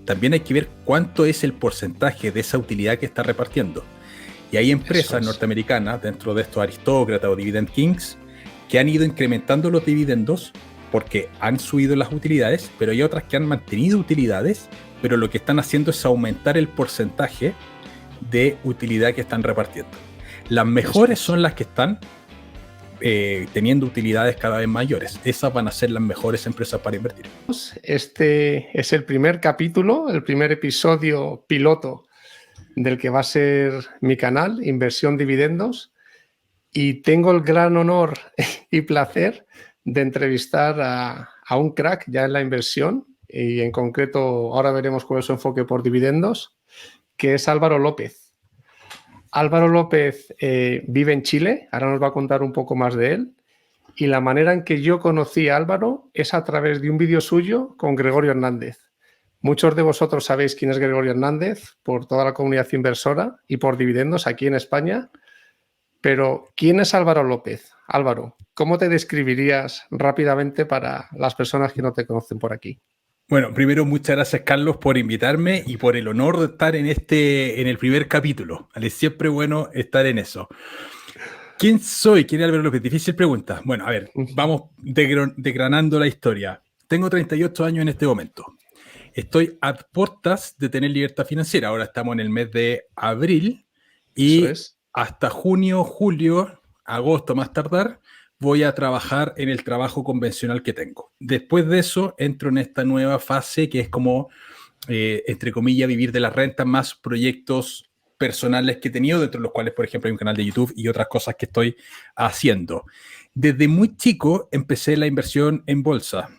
también hay que ver cuánto es el porcentaje de esa utilidad que está repartiendo. Y hay empresas norteamericanas, dentro de estos aristócratas o dividend kings, que han ido incrementando los dividendos porque han subido las utilidades, pero hay otras que han mantenido utilidades, pero lo que están haciendo es aumentar el porcentaje de utilidad que están repartiendo. Las mejores son las que están teniendo utilidades cada vez mayores. Esas van a ser las mejores empresas para invertir. Este es el primer capítulo, el primer episodio piloto del que va a ser mi canal, Inversión Dividendos, y tengo el gran honor y placer de entrevistar a un crack ya en la inversión, y en concreto ahora veremos cuál es su enfoque por dividendos, que es Álvaro López. Álvaro López vive en Chile, ahora nos va a contar un poco más de él, y la manera en que yo conocí a Álvaro es a través de un vídeo suyo con Gregorio Hernández. Muchos de vosotros sabéis quién es Gregorio Hernández por toda la comunidad inversora y por dividendos aquí en España, pero ¿quién es Álvaro López? Álvaro, ¿cómo te describirías rápidamente para las personas que no te conocen por aquí? Bueno, primero muchas gracias, Carlos, por invitarme y por el honor de estar en el primer capítulo. Es siempre bueno estar en eso. ¿Quién soy? ¿Quién es Álvaro López? Difícil pregunta. Bueno, a ver, vamos desgranando la historia. Tengo 38 años en este momento. Estoy a puertas de tener libertad financiera. Ahora estamos en el mes de abril y hasta junio, julio, agosto más tardar, voy a trabajar en el trabajo convencional que tengo. Después de eso, entro en esta nueva fase que es como, entre comillas, vivir de las rentas más proyectos personales que he tenido, dentro de los cuales, por ejemplo, hay un canal de YouTube y otras cosas que estoy haciendo. Desde muy chico empecé la inversión en bolsa.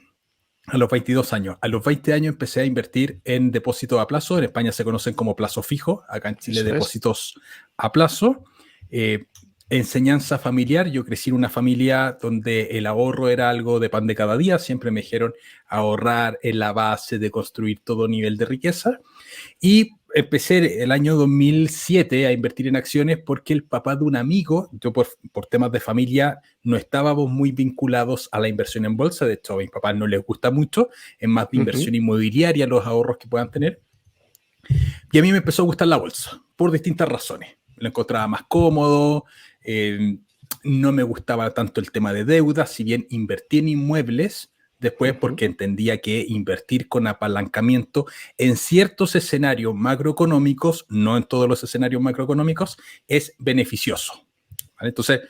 A los 22 años. A los 20 años empecé a invertir en depósitos a plazo. En España se conocen como plazo fijo. Acá en Chile depósitos a plazo. Enseñanza familiar. Yo crecí en una familia donde el ahorro era algo de pan de cada día. Siempre me dijeron ahorrar es la base de construir todo nivel de riqueza. Y empecé el año 2007 a invertir en acciones porque el papá de un amigo, yo por temas de familia no estábamos muy vinculados a la inversión en bolsa. De hecho, a mis papás no les gusta mucho. Es más de inversión inmobiliaria, los ahorros que puedan tener. Y a mí me empezó a gustar la bolsa por distintas razones. Lo encontraba más cómodo, no me gustaba tanto el tema de deuda, si bien invertí en inmuebles, después porque entendía que invertir con apalancamiento en ciertos escenarios macroeconómicos, no en todos los escenarios macroeconómicos, es beneficioso. ¿Vale? Entonces,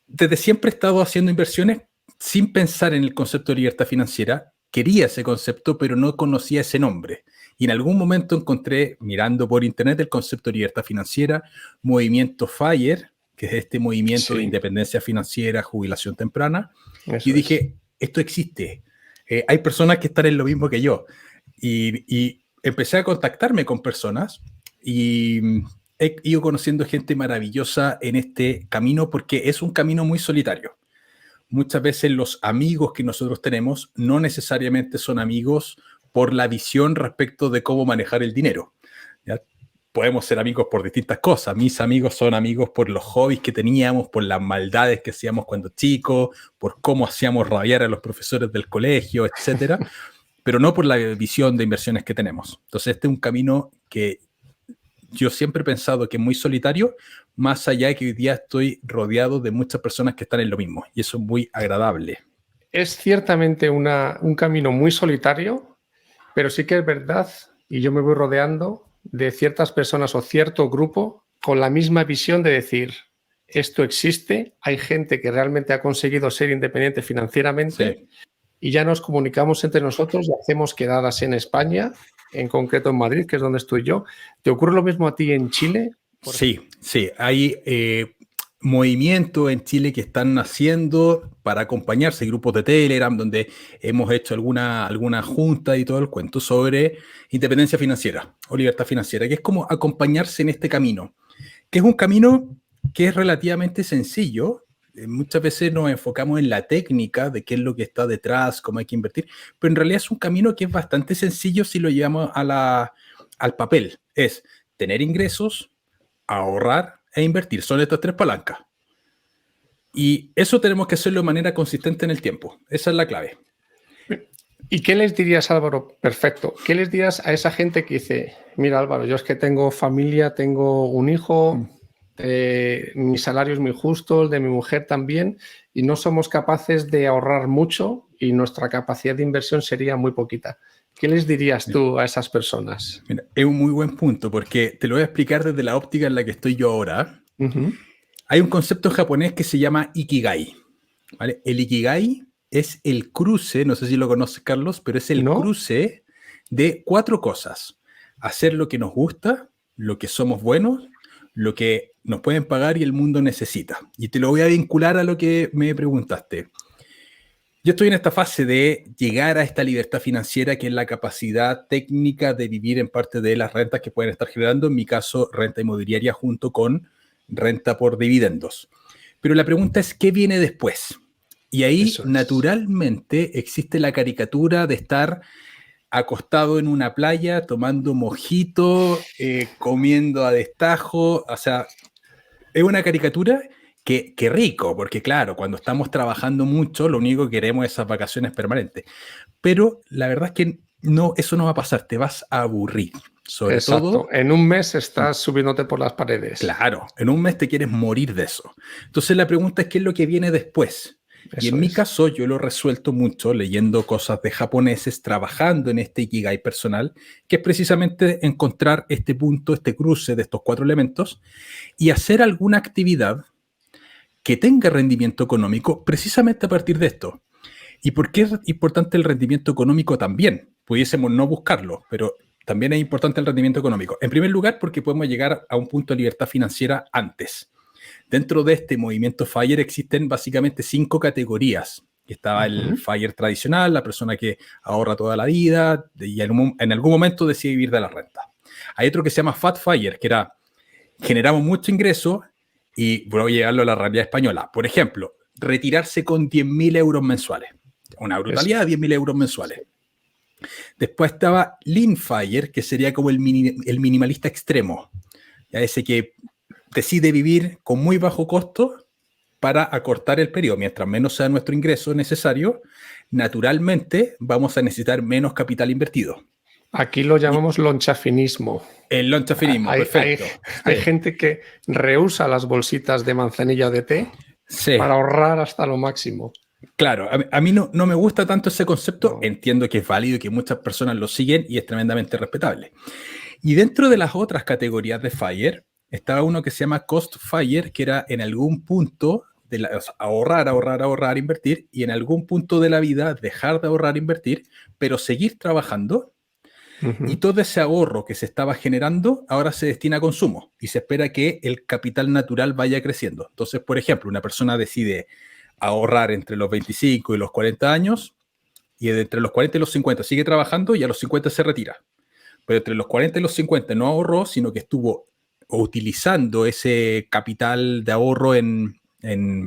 desde siempre he estado haciendo inversiones sin pensar en el concepto de libertad financiera. Quería ese concepto, pero no conocía ese nombre. Y en algún momento encontré, mirando por internet, el concepto de libertad financiera, movimiento FIRE, que es este movimiento de independencia financiera, jubilación temprana. Y dije, esto existe. Hay personas que están en lo mismo que yo. Y empecé a contactarme con personas y he ido conociendo gente maravillosa en este camino porque es un camino muy solitario. Muchas veces los amigos que nosotros tenemos no necesariamente son amigos por la visión respecto de cómo manejar el dinero. ¿Ya? Podemos ser amigos por distintas cosas. Mis amigos son amigos por los hobbies que teníamos, por las maldades que hacíamos cuando chicos, por cómo hacíamos rabiar a los profesores del colegio, etcétera, pero no por la visión de inversiones que tenemos. Entonces, este es un camino que yo siempre he pensado que es muy solitario, más allá de que hoy día estoy rodeado de muchas personas que están en lo mismo, y eso es muy agradable. Es ciertamente un camino muy solitario, pero sí que es verdad, y yo me voy rodeando de ciertas personas o cierto grupo con la misma visión de decir, esto existe, hay gente que realmente ha conseguido ser independiente financieramente y ya nos comunicamos entre nosotros y hacemos quedadas en España, en concreto en Madrid, que es donde estoy yo. ¿Te ocurre lo mismo a ti en Chile? Sí, hay movimientos en Chile que están naciendo para acompañarse, grupos de Telegram, donde hemos hecho alguna junta y todo el cuento sobre independencia financiera o libertad financiera, que es como acompañarse en este camino, que es un camino que es relativamente sencillo. Muchas veces nos enfocamos en la técnica de qué es lo que está detrás, cómo hay que invertir, pero en realidad es un camino que es bastante sencillo si lo llevamos al papel. Es tener ingresos, ahorrar e invertir. Son estas tres palancas. Y eso tenemos que hacerlo de manera consistente en el tiempo. Esa es la clave. ¿Y qué les dirías, Álvaro? Perfecto. ¿Qué les dirías a esa gente que dice, mira, Álvaro, yo es que tengo familia, tengo un hijo, mi salario es muy justo, el de mi mujer también, y no somos capaces de ahorrar mucho y nuestra capacidad de inversión sería muy poquita? ¿Qué les dirías tú a esas personas? Mira, es un muy buen punto porque te lo voy a explicar desde la óptica en la que estoy yo ahora. Hay un concepto japonés que se llama Ikigai, ¿vale? El Ikigai es el cruce, no sé si lo conoces, Carlos, pero es el cruce de 4 cosas. Hacer lo que nos gusta, lo que somos buenos, lo que nos pueden pagar y el mundo necesita. Y te lo voy a vincular a lo que me preguntaste. Yo estoy en esta fase de llegar a esta libertad financiera, que es la capacidad técnica de vivir en parte de las rentas que pueden estar generando, en mi caso, renta inmobiliaria junto con renta por dividendos. Pero la pregunta es, ¿qué viene después? Y ahí, naturalmente, existe la caricatura de estar acostado en una playa, tomando mojito, comiendo a destajo. O sea, es una caricatura que rico, porque claro, cuando estamos trabajando mucho, lo único que queremos es esas vacaciones permanentes. Pero la verdad es que no, eso no va a pasar, te vas a aburrir. Sobre todo, en un mes estás subiéndote por las paredes. Claro, en un mes te quieres morir de eso. Entonces la pregunta es, ¿qué es lo que viene después? Y en mi caso yo lo he resuelto mucho leyendo cosas de japoneses, trabajando en este Ikigai personal, que es precisamente encontrar este punto, este cruce de estos 4 elementos y hacer alguna actividad que tenga rendimiento económico precisamente a partir de esto. ¿Y por qué es importante el rendimiento económico también? Pudiésemos no buscarlo, pero también es importante el rendimiento económico. En primer lugar, porque podemos llegar a un punto de libertad financiera antes. Dentro de este movimiento FIRE existen básicamente 5 categorías. Estaba el FIRE tradicional, la persona que ahorra toda la vida y en algún momento decide vivir de la renta. Hay otro que se llama Fat FIRE, que era generamos mucho ingreso y voy a llevarlo a la realidad española. Por ejemplo, retirarse con 10.000 euros mensuales. Una brutalidad, 10.000 euros mensuales. Después estaba Lean FIRE, que sería como el minimalista extremo. Ya ese que decide vivir con muy bajo costo para acortar el periodo. Mientras menos sea nuestro ingreso necesario, naturalmente vamos a necesitar menos capital invertido. Aquí lo llamamos lonchafinismo. El lonchafinismo, perfecto. Hay gente que rehúsa las bolsitas de manzanilla de té para ahorrar hasta lo máximo. Claro, a mí no me gusta tanto ese concepto. Entiendo que es válido y que muchas personas lo siguen y es tremendamente respetable. Y dentro de las otras categorías de FIRE, estaba uno que se llama Cost FIRE, que era en algún punto de ahorrar, invertir, y en algún punto de la vida dejar de ahorrar, invertir, pero seguir trabajando. Y todo ese ahorro que se estaba generando ahora se destina a consumo y se espera que el capital natural vaya creciendo. Entonces, por ejemplo, una persona decide ahorrar entre los 25 y los 40 años y entre los 40 y los 50 sigue trabajando y a los 50 se retira. Pero entre los 40 y los 50 no ahorró, sino que estuvo utilizando ese capital de ahorro en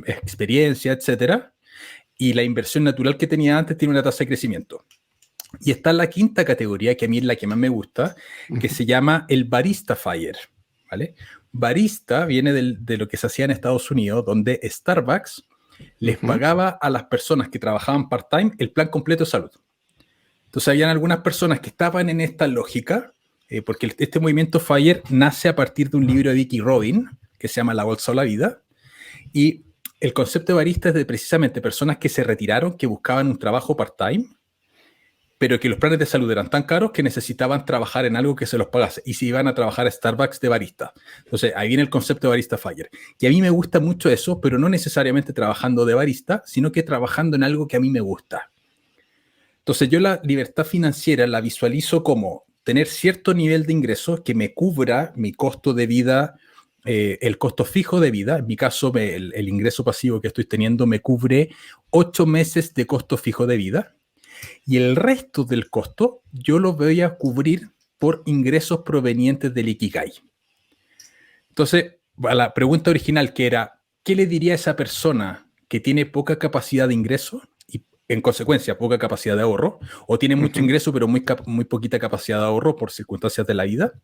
experiencia, etcétera, y la inversión natural que tenía antes tiene una tasa de crecimiento. Y está la quinta categoría, que a mí es la que más me gusta, que se llama el Barista FIRE, ¿vale? Barista viene de lo que se hacía en Estados Unidos, donde Starbucks les pagaba a las personas que trabajaban part-time el plan completo de salud. Entonces, habían algunas personas que estaban en esta lógica, porque este movimiento FIRE nace a partir de un libro de Vicky Robin, que se llama La Bolsa o la Vida, y el concepto de barista es de precisamente personas que se retiraron, que buscaban un trabajo part-time, pero que los planes de salud eran tan caros que necesitaban trabajar en algo que se los pagase, y se iban a trabajar a Starbucks de barista. Entonces, ahí viene el concepto de Barista FIRE. Y a mí me gusta mucho eso, pero no necesariamente trabajando de barista, sino que trabajando en algo que a mí me gusta. Entonces, yo la libertad financiera la visualizo como tener cierto nivel de ingresos que me cubra mi costo de vida, el costo fijo de vida. En mi caso, el ingreso pasivo que estoy teniendo me cubre 8 meses de costo fijo de vida. Y el resto del costo yo lo voy a cubrir por ingresos provenientes del Ikigai. Entonces, a la pregunta original, que era, ¿qué le diría a esa persona que tiene poca capacidad de ingreso y en consecuencia poca capacidad de ahorro, o tiene mucho ingreso pero muy poquita capacidad de ahorro por circunstancias de la vida?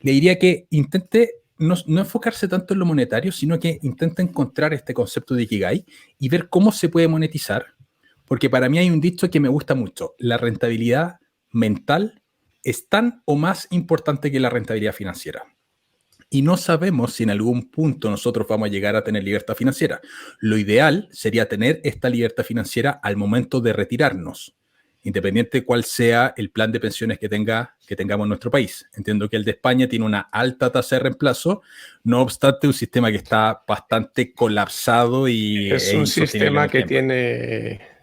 Le diría que intente no enfocarse tanto en lo monetario, sino que intente encontrar este concepto de Ikigai y ver cómo se puede monetizar. Porque para mí hay un dicho que me gusta mucho. La rentabilidad mental es tan o más importante que la rentabilidad financiera. Y no sabemos si en algún punto nosotros vamos a llegar a tener libertad financiera. Lo ideal sería tener esta libertad financiera al momento de retirarnos, independiente de cuál sea el plan de pensiones que tengamos en nuestro país. Entiendo que el de España tiene una alta tasa de reemplazo, no obstante un sistema que está bastante colapsado y Es un insostenible en sistema el que tiempo. tiene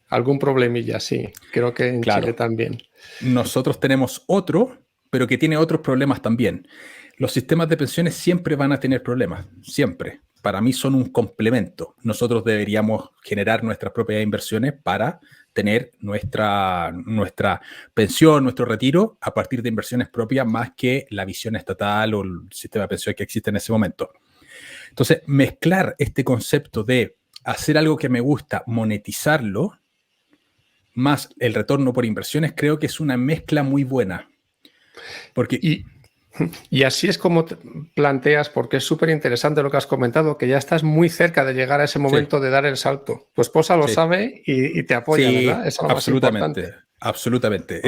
algún problemilla, sí. Creo que en Claro, Chile también. nosotros tenemos otro, pero que tiene otros problemas también. Los sistemas de pensiones siempre van a tener problemas, siempre. Para mí son un complemento. Nosotros deberíamos generar nuestras propias inversiones para tener nuestra pensión, nuestro retiro, a partir de inversiones propias, más que la visión estatal o el sistema de pensiones que existe en ese momento. Entonces, mezclar este concepto de hacer algo que me gusta, monetizarlo, más el retorno por inversiones, creo que es una mezcla muy buena. Porque Y así es como te planteas, porque es súper interesante lo que has comentado, que ya estás muy cerca de llegar a ese momento de dar el salto. Tu esposa lo sí, sabe y te apoya, sí, ¿verdad? Eso es lo más absolutamente, importante. absolutamente. Ok.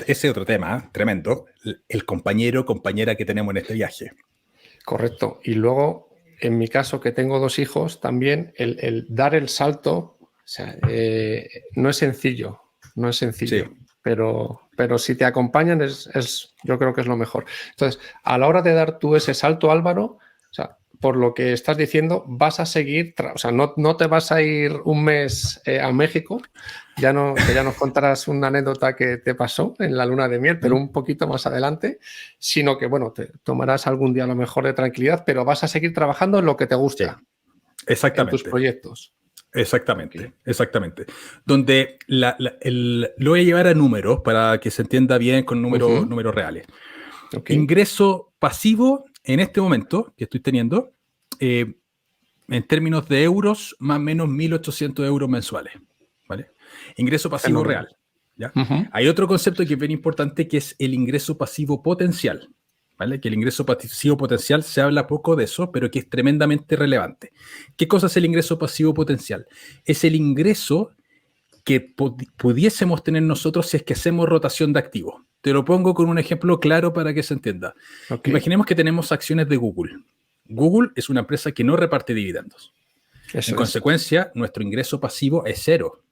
Ese otro tema, tremendo, el compañero, compañera que tenemos en este viaje. Correcto. Y luego, en mi caso, que tengo 2 hijos, también el dar el salto, o sea, no es sencillo, no es Sí, sencillo, pero si te acompañan yo creo que es lo mejor. Entonces, a la hora de dar tú ese salto, Álvaro, o sea, por lo que estás diciendo, vas a seguir, o sea, no te vas a ir un mes a México, que ya nos contarás una anécdota que te pasó en la luna de miel, pero un poquito más adelante, sino que, bueno, te tomarás algún día a lo mejor de tranquilidad, pero vas a seguir trabajando en lo que te sí, gusta, en tus exactamente. proyectos. Exactamente, Okay. exactamente. Donde lo voy a llevar a números para que se entienda bien con números reales. Okay. Ingreso pasivo en este momento que estoy teniendo, en términos de euros, más o menos 1.800 euros mensuales. ¿Vale? Ingreso pasivo Fenómeno. real. ¿Ya? Hay otro concepto que es bien importante que es el ingreso pasivo potencial. ¿Vale? Que el ingreso pasivo potencial se habla poco de eso, pero que es tremendamente relevante. ¿Qué cosa es el ingreso pasivo potencial? Es el ingreso que pudiésemos tener nosotros si es que hacemos rotación de activos. Te lo pongo con un ejemplo claro para que se entienda. Okay. Imaginemos que tenemos acciones de Google. Google es una empresa que no reparte dividendos. En consecuencia, nuestro ingreso pasivo es cero.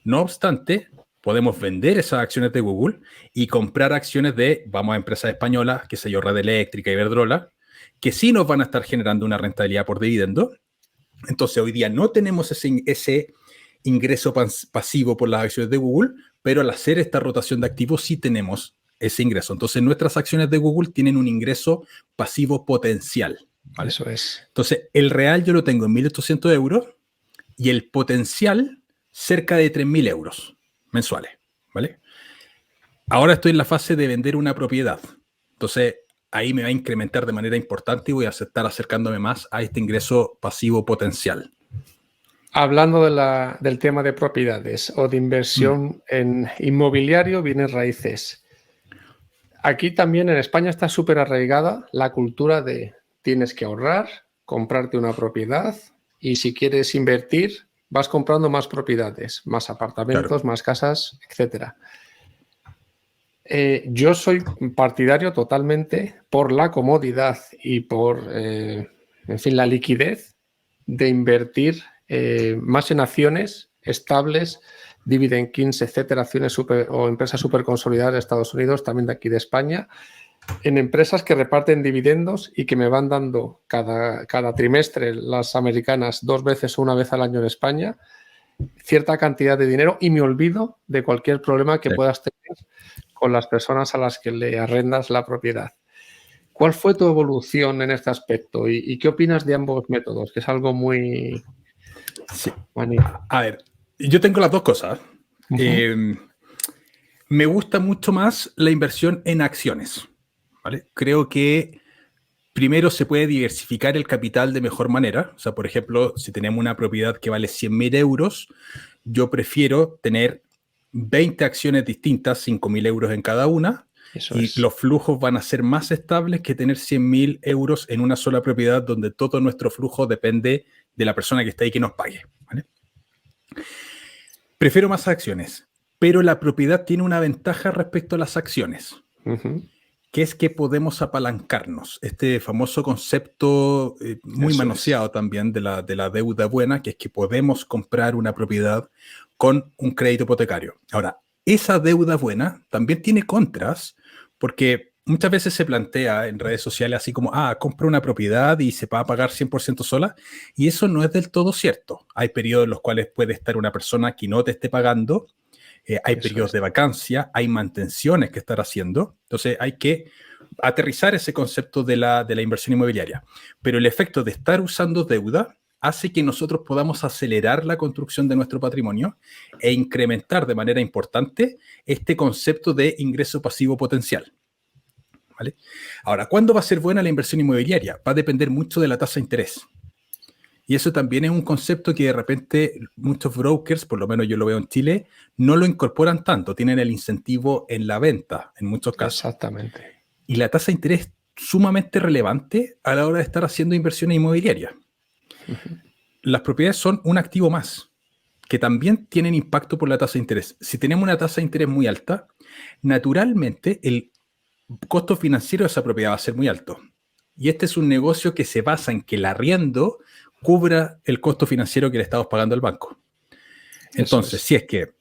No obstante, podemos vender esas acciones de Google y comprar acciones de, vamos a empresas españolas, qué sé yo, Red Eléctrica, Iberdrola, que sí nos van a estar generando una rentabilidad por dividendo. Entonces, hoy día no tenemos ese ingreso pasivo por las acciones de Google, pero al hacer esta rotación de activos sí tenemos ese ingreso. Entonces, nuestras acciones de Google tienen un ingreso pasivo potencial. ¿Vale? Eso es. Entonces, el real yo lo tengo en 1.800 euros y el potencial cerca de 3.000 euros mensuales, ¿vale? Ahora estoy en la fase de vender una propiedad. Entonces, ahí me va a incrementar de manera importante y voy a estar acercándome más a este ingreso pasivo potencial. Hablando del tema de propiedades o de inversión en inmobiliario, bienes raíces. Aquí también en España está súper arraigada la cultura de tienes que ahorrar, comprarte una propiedad y si quieres invertir, vas comprando más propiedades, más apartamentos, Claro. más casas, etc. Yo soy partidario totalmente por la comodidad y por, en fin, la liquidez de invertir más en acciones estables, Dividend Kings, etcétera, acciones o empresas súper consolidadas de Estados Unidos, también de aquí de España, en empresas que reparten dividendos y que me van dando cada trimestre, las americanas 2 veces o 1 vez al año en España, cierta cantidad de dinero y me olvido de cualquier problema que puedas tener con las personas a las que le arrendas la propiedad. ¿Cuál fue tu evolución en este aspecto y qué opinas de ambos métodos? Que es algo muy... Sí. Magnífico. A ver, yo tengo las dos cosas. Me gusta mucho más la inversión en acciones, ¿vale? Creo que primero se puede diversificar el capital de mejor manera. O sea, por ejemplo, si tenemos una propiedad que vale 100.000 euros, yo prefiero tener 20 acciones distintas, 5.000 euros en cada una, los flujos van a ser más estables que tener 100.000 euros en una sola propiedad donde todo nuestro flujo depende de la persona que está ahí que nos pague, ¿vale? Prefiero más acciones, pero la propiedad tiene una ventaja respecto a las acciones, que es que podemos apalancarnos. Este famoso concepto muy manoseado también de la deuda buena, que es que podemos comprar una propiedad con un crédito hipotecario. Ahora, esa deuda buena también tiene contras, porque muchas veces se plantea en redes sociales así como, compra una propiedad y se va a pagar 100% sola, y eso no es del todo cierto. Hay periodos en los cuales puede estar una persona que no te esté pagando, hay periodos de vacancia, hay mantenciones que estar haciendo, entonces hay que aterrizar ese concepto de la inversión inmobiliaria. Pero el efecto de estar usando deuda hace que nosotros podamos acelerar la construcción de nuestro patrimonio e incrementar de manera importante este concepto de ingreso pasivo potencial. ¿Vale? Ahora, ¿cuándo va a ser buena la inversión inmobiliaria? Va a depender mucho de la tasa de interés. Y eso también es un concepto que de repente muchos brokers, por lo menos yo lo veo en Chile, no lo incorporan tanto. Tienen el incentivo en la venta, en muchos casos. Exactamente. Y la tasa de interés es sumamente relevante a la hora de estar haciendo inversiones inmobiliarias. Las propiedades son un activo más, que también tienen impacto por la tasa de interés. Si tenemos una tasa de interés muy alta, naturalmente el costo financiero de esa propiedad va a ser muy alto. Y este es un negocio que se basa en que el arriendo cubra el costo financiero que le estamos pagando al banco. Entonces, si es que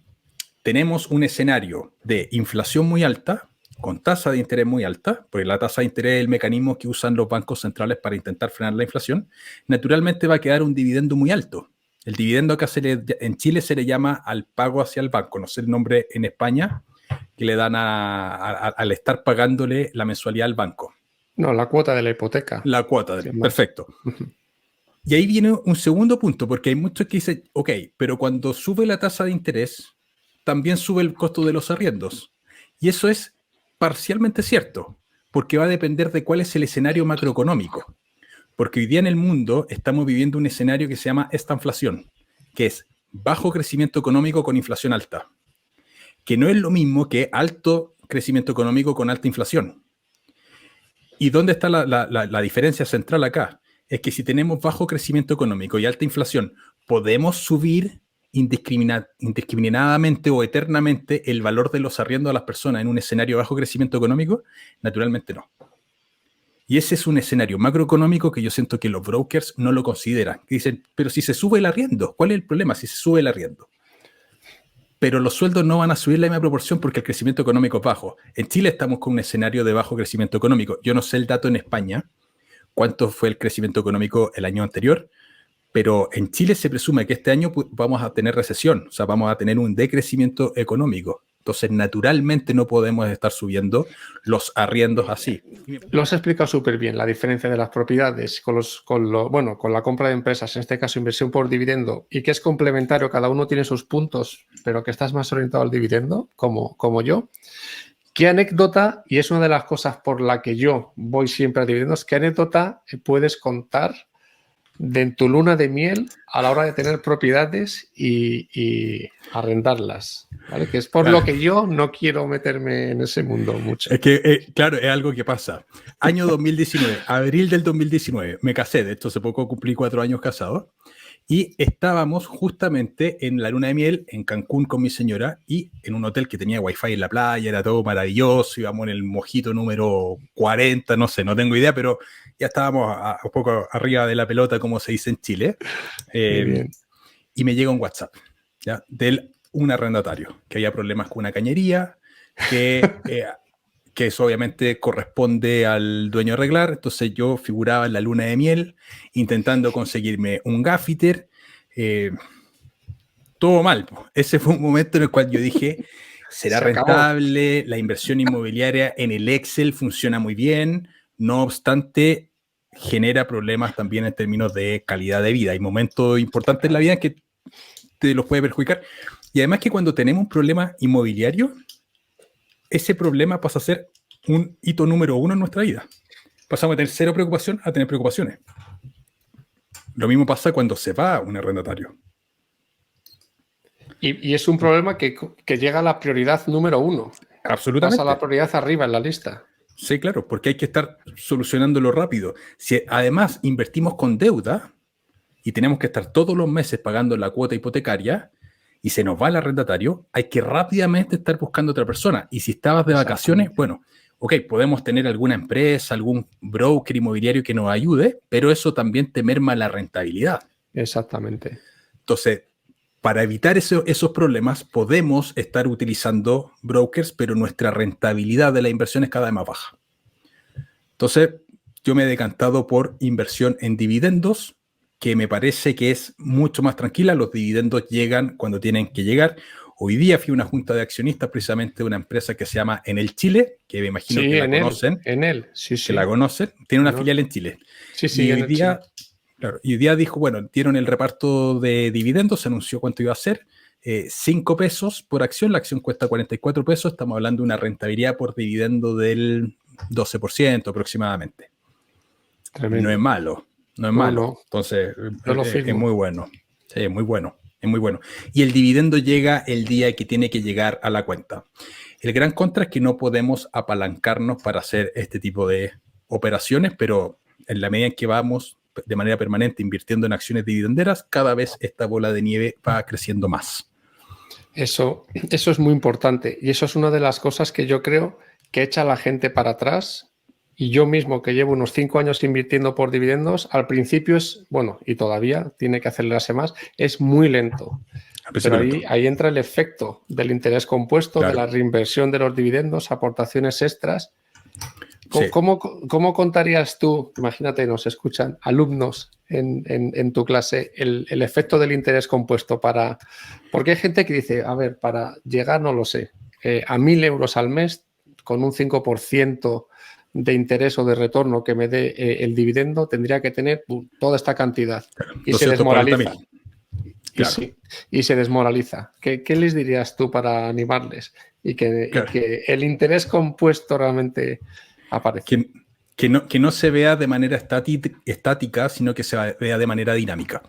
tenemos un escenario de inflación muy alta, con tasa de interés muy alta, porque la tasa de interés es el mecanismo que usan los bancos centrales para intentar frenar la inflación, naturalmente va a quedar un dividendo muy alto. El dividendo acá en Chile se le llama al pago hacia el banco, no sé el nombre en España, que le dan al estar pagándole la mensualidad al banco. No, la cuota de la hipoteca. La cuota, perfecto. Y ahí viene un segundo punto, porque hay muchos que dicen, ok, pero cuando sube la tasa de interés, también sube el costo de los arriendos. Y eso es parcialmente cierto, porque va a depender de cuál es el escenario macroeconómico. Porque hoy día en el mundo estamos viviendo un escenario que se llama estanflación, que es bajo crecimiento económico con inflación alta, que no es lo mismo que alto crecimiento económico con alta inflación. ¿Y dónde está la diferencia central acá? Es que si tenemos bajo crecimiento económico y alta inflación, ¿podemos subir indiscriminadamente o eternamente el valor de los arriendos a las personas en un escenario de bajo crecimiento económico? Naturalmente no. Y ese es un escenario macroeconómico que yo siento que los brokers no lo consideran. Que dicen, pero si se sube el arriendo, ¿cuál es el problema si se sube el arriendo? Pero los sueldos no van a subir la misma proporción porque el crecimiento económico es bajo. En Chile estamos con un escenario de bajo crecimiento económico. Yo no sé el dato en España, cuánto fue el crecimiento económico el año anterior, pero en Chile se presume que este año vamos a tener recesión, o sea, vamos a tener un decrecimiento económico. Entonces, naturalmente no podemos estar subiendo los arriendos así. Lo has explicado súper bien, la diferencia de las propiedades con la compra de empresas, en este caso inversión por dividendo, y que es complementario, cada uno tiene sus puntos, pero que estás más orientado al dividendo, como yo. ¿Qué anécdota, y es una de las cosas por la que yo voy siempre a dividendos, qué anécdota puedes contar de tu luna de miel a la hora de tener propiedades y arrendarlas? ¿Vale? Que es por lo que yo no quiero meterme en ese mundo mucho. Es que, claro, es algo que pasa. Año 2019, abril del 2019, me casé, de hecho hace poco cumplí 4 años casado, y estábamos justamente en la luna de miel en Cancún con mi señora y en un hotel que tenía wifi en la playa, era todo maravilloso, íbamos en el mojito número 40, no sé, no tengo idea, pero ya estábamos un poco arriba de la pelota, como se dice en Chile. Y me llega un WhatsApp, ¿ya? De un arrendatario, que había problemas con una cañería, que eso obviamente corresponde al dueño arreglar. Entonces yo figuraba en la luna de miel, intentando conseguirme un gaffiter. Todo mal. Ese fue un momento en el cual yo dije, será rentable, la inversión inmobiliaria en el Excel funciona muy bien, no obstante, genera problemas también en términos de calidad de vida. Hay momentos importantes en la vida que te los puede perjudicar. Y además que cuando tenemos un problema inmobiliario, ese problema pasa a ser un hito número 1 en nuestra vida. Pasamos de tener 0 preocupación a tener preocupaciones. Lo mismo pasa cuando se va un arrendatario. Y es un problema que llega a la prioridad número 1. Absolutamente. Pasa a la prioridad arriba en la lista. Sí, claro, porque hay que estar solucionándolo rápido. Si además invertimos con deuda y tenemos que estar todos los meses pagando la cuota hipotecaria, y se nos va el arrendatario, hay que rápidamente estar buscando otra persona. Y si estabas de vacaciones, bueno, ok, podemos tener alguna empresa, algún broker inmobiliario que nos ayude, pero eso también te merma la rentabilidad. Exactamente. Entonces, para evitar esos problemas, podemos estar utilizando brokers, pero nuestra rentabilidad de la inversión es cada vez más baja. Entonces, yo me he decantado por inversión en dividendos, que me parece que es mucho más tranquila. Los dividendos llegan cuando tienen que llegar. Hoy día fui a una junta de accionistas precisamente de una empresa que se llama Enel Chile, que me imagino que la conocen. Enel, sí, sí. Que la conocen. Tiene una filial en Chile. Sí, sí, y hoy día, claro, y hoy día dijo, bueno, dieron el reparto de dividendos, se anunció cuánto iba a ser. 5 pesos por acción, la acción cuesta 44 pesos. Estamos hablando de una rentabilidad por dividendo del 12% aproximadamente. Tremendo. No es malo, no es malo. No. Entonces, es muy bueno. Sí, es muy bueno, es muy bueno. Y el dividendo llega el día que tiene que llegar a la cuenta. El gran contra es que no podemos apalancarnos para hacer este tipo de operaciones, pero en la medida en que vamos de manera permanente invirtiendo en acciones dividenderas, cada vez esta bola de nieve va creciendo más. Eso es muy importante y eso es una de las cosas que yo creo que echa a la gente para atrás. Y yo mismo, que llevo unos 5 años invirtiendo por dividendos, al principio es, bueno, y todavía tiene que acelerarse más, es muy lento. Pero ahí entra el efecto del interés compuesto, claro, de la reinversión de los dividendos, aportaciones extras. Sí. ¿Cómo contarías tú, imagínate, nos escuchan alumnos en tu clase, el efecto del interés compuesto porque hay gente que dice, a ver, para llegar, no lo sé, a 1.000 euros al mes con un 5% de interés o de retorno que me dé el dividendo, tendría que tener toda esta cantidad. Claro, y se desmoraliza. Claro. Y se desmoraliza. ¿Qué les dirías tú para animarles? Y que el interés compuesto realmente aparezca. Que no se vea de manera estática, sino que se vea de manera dinámica.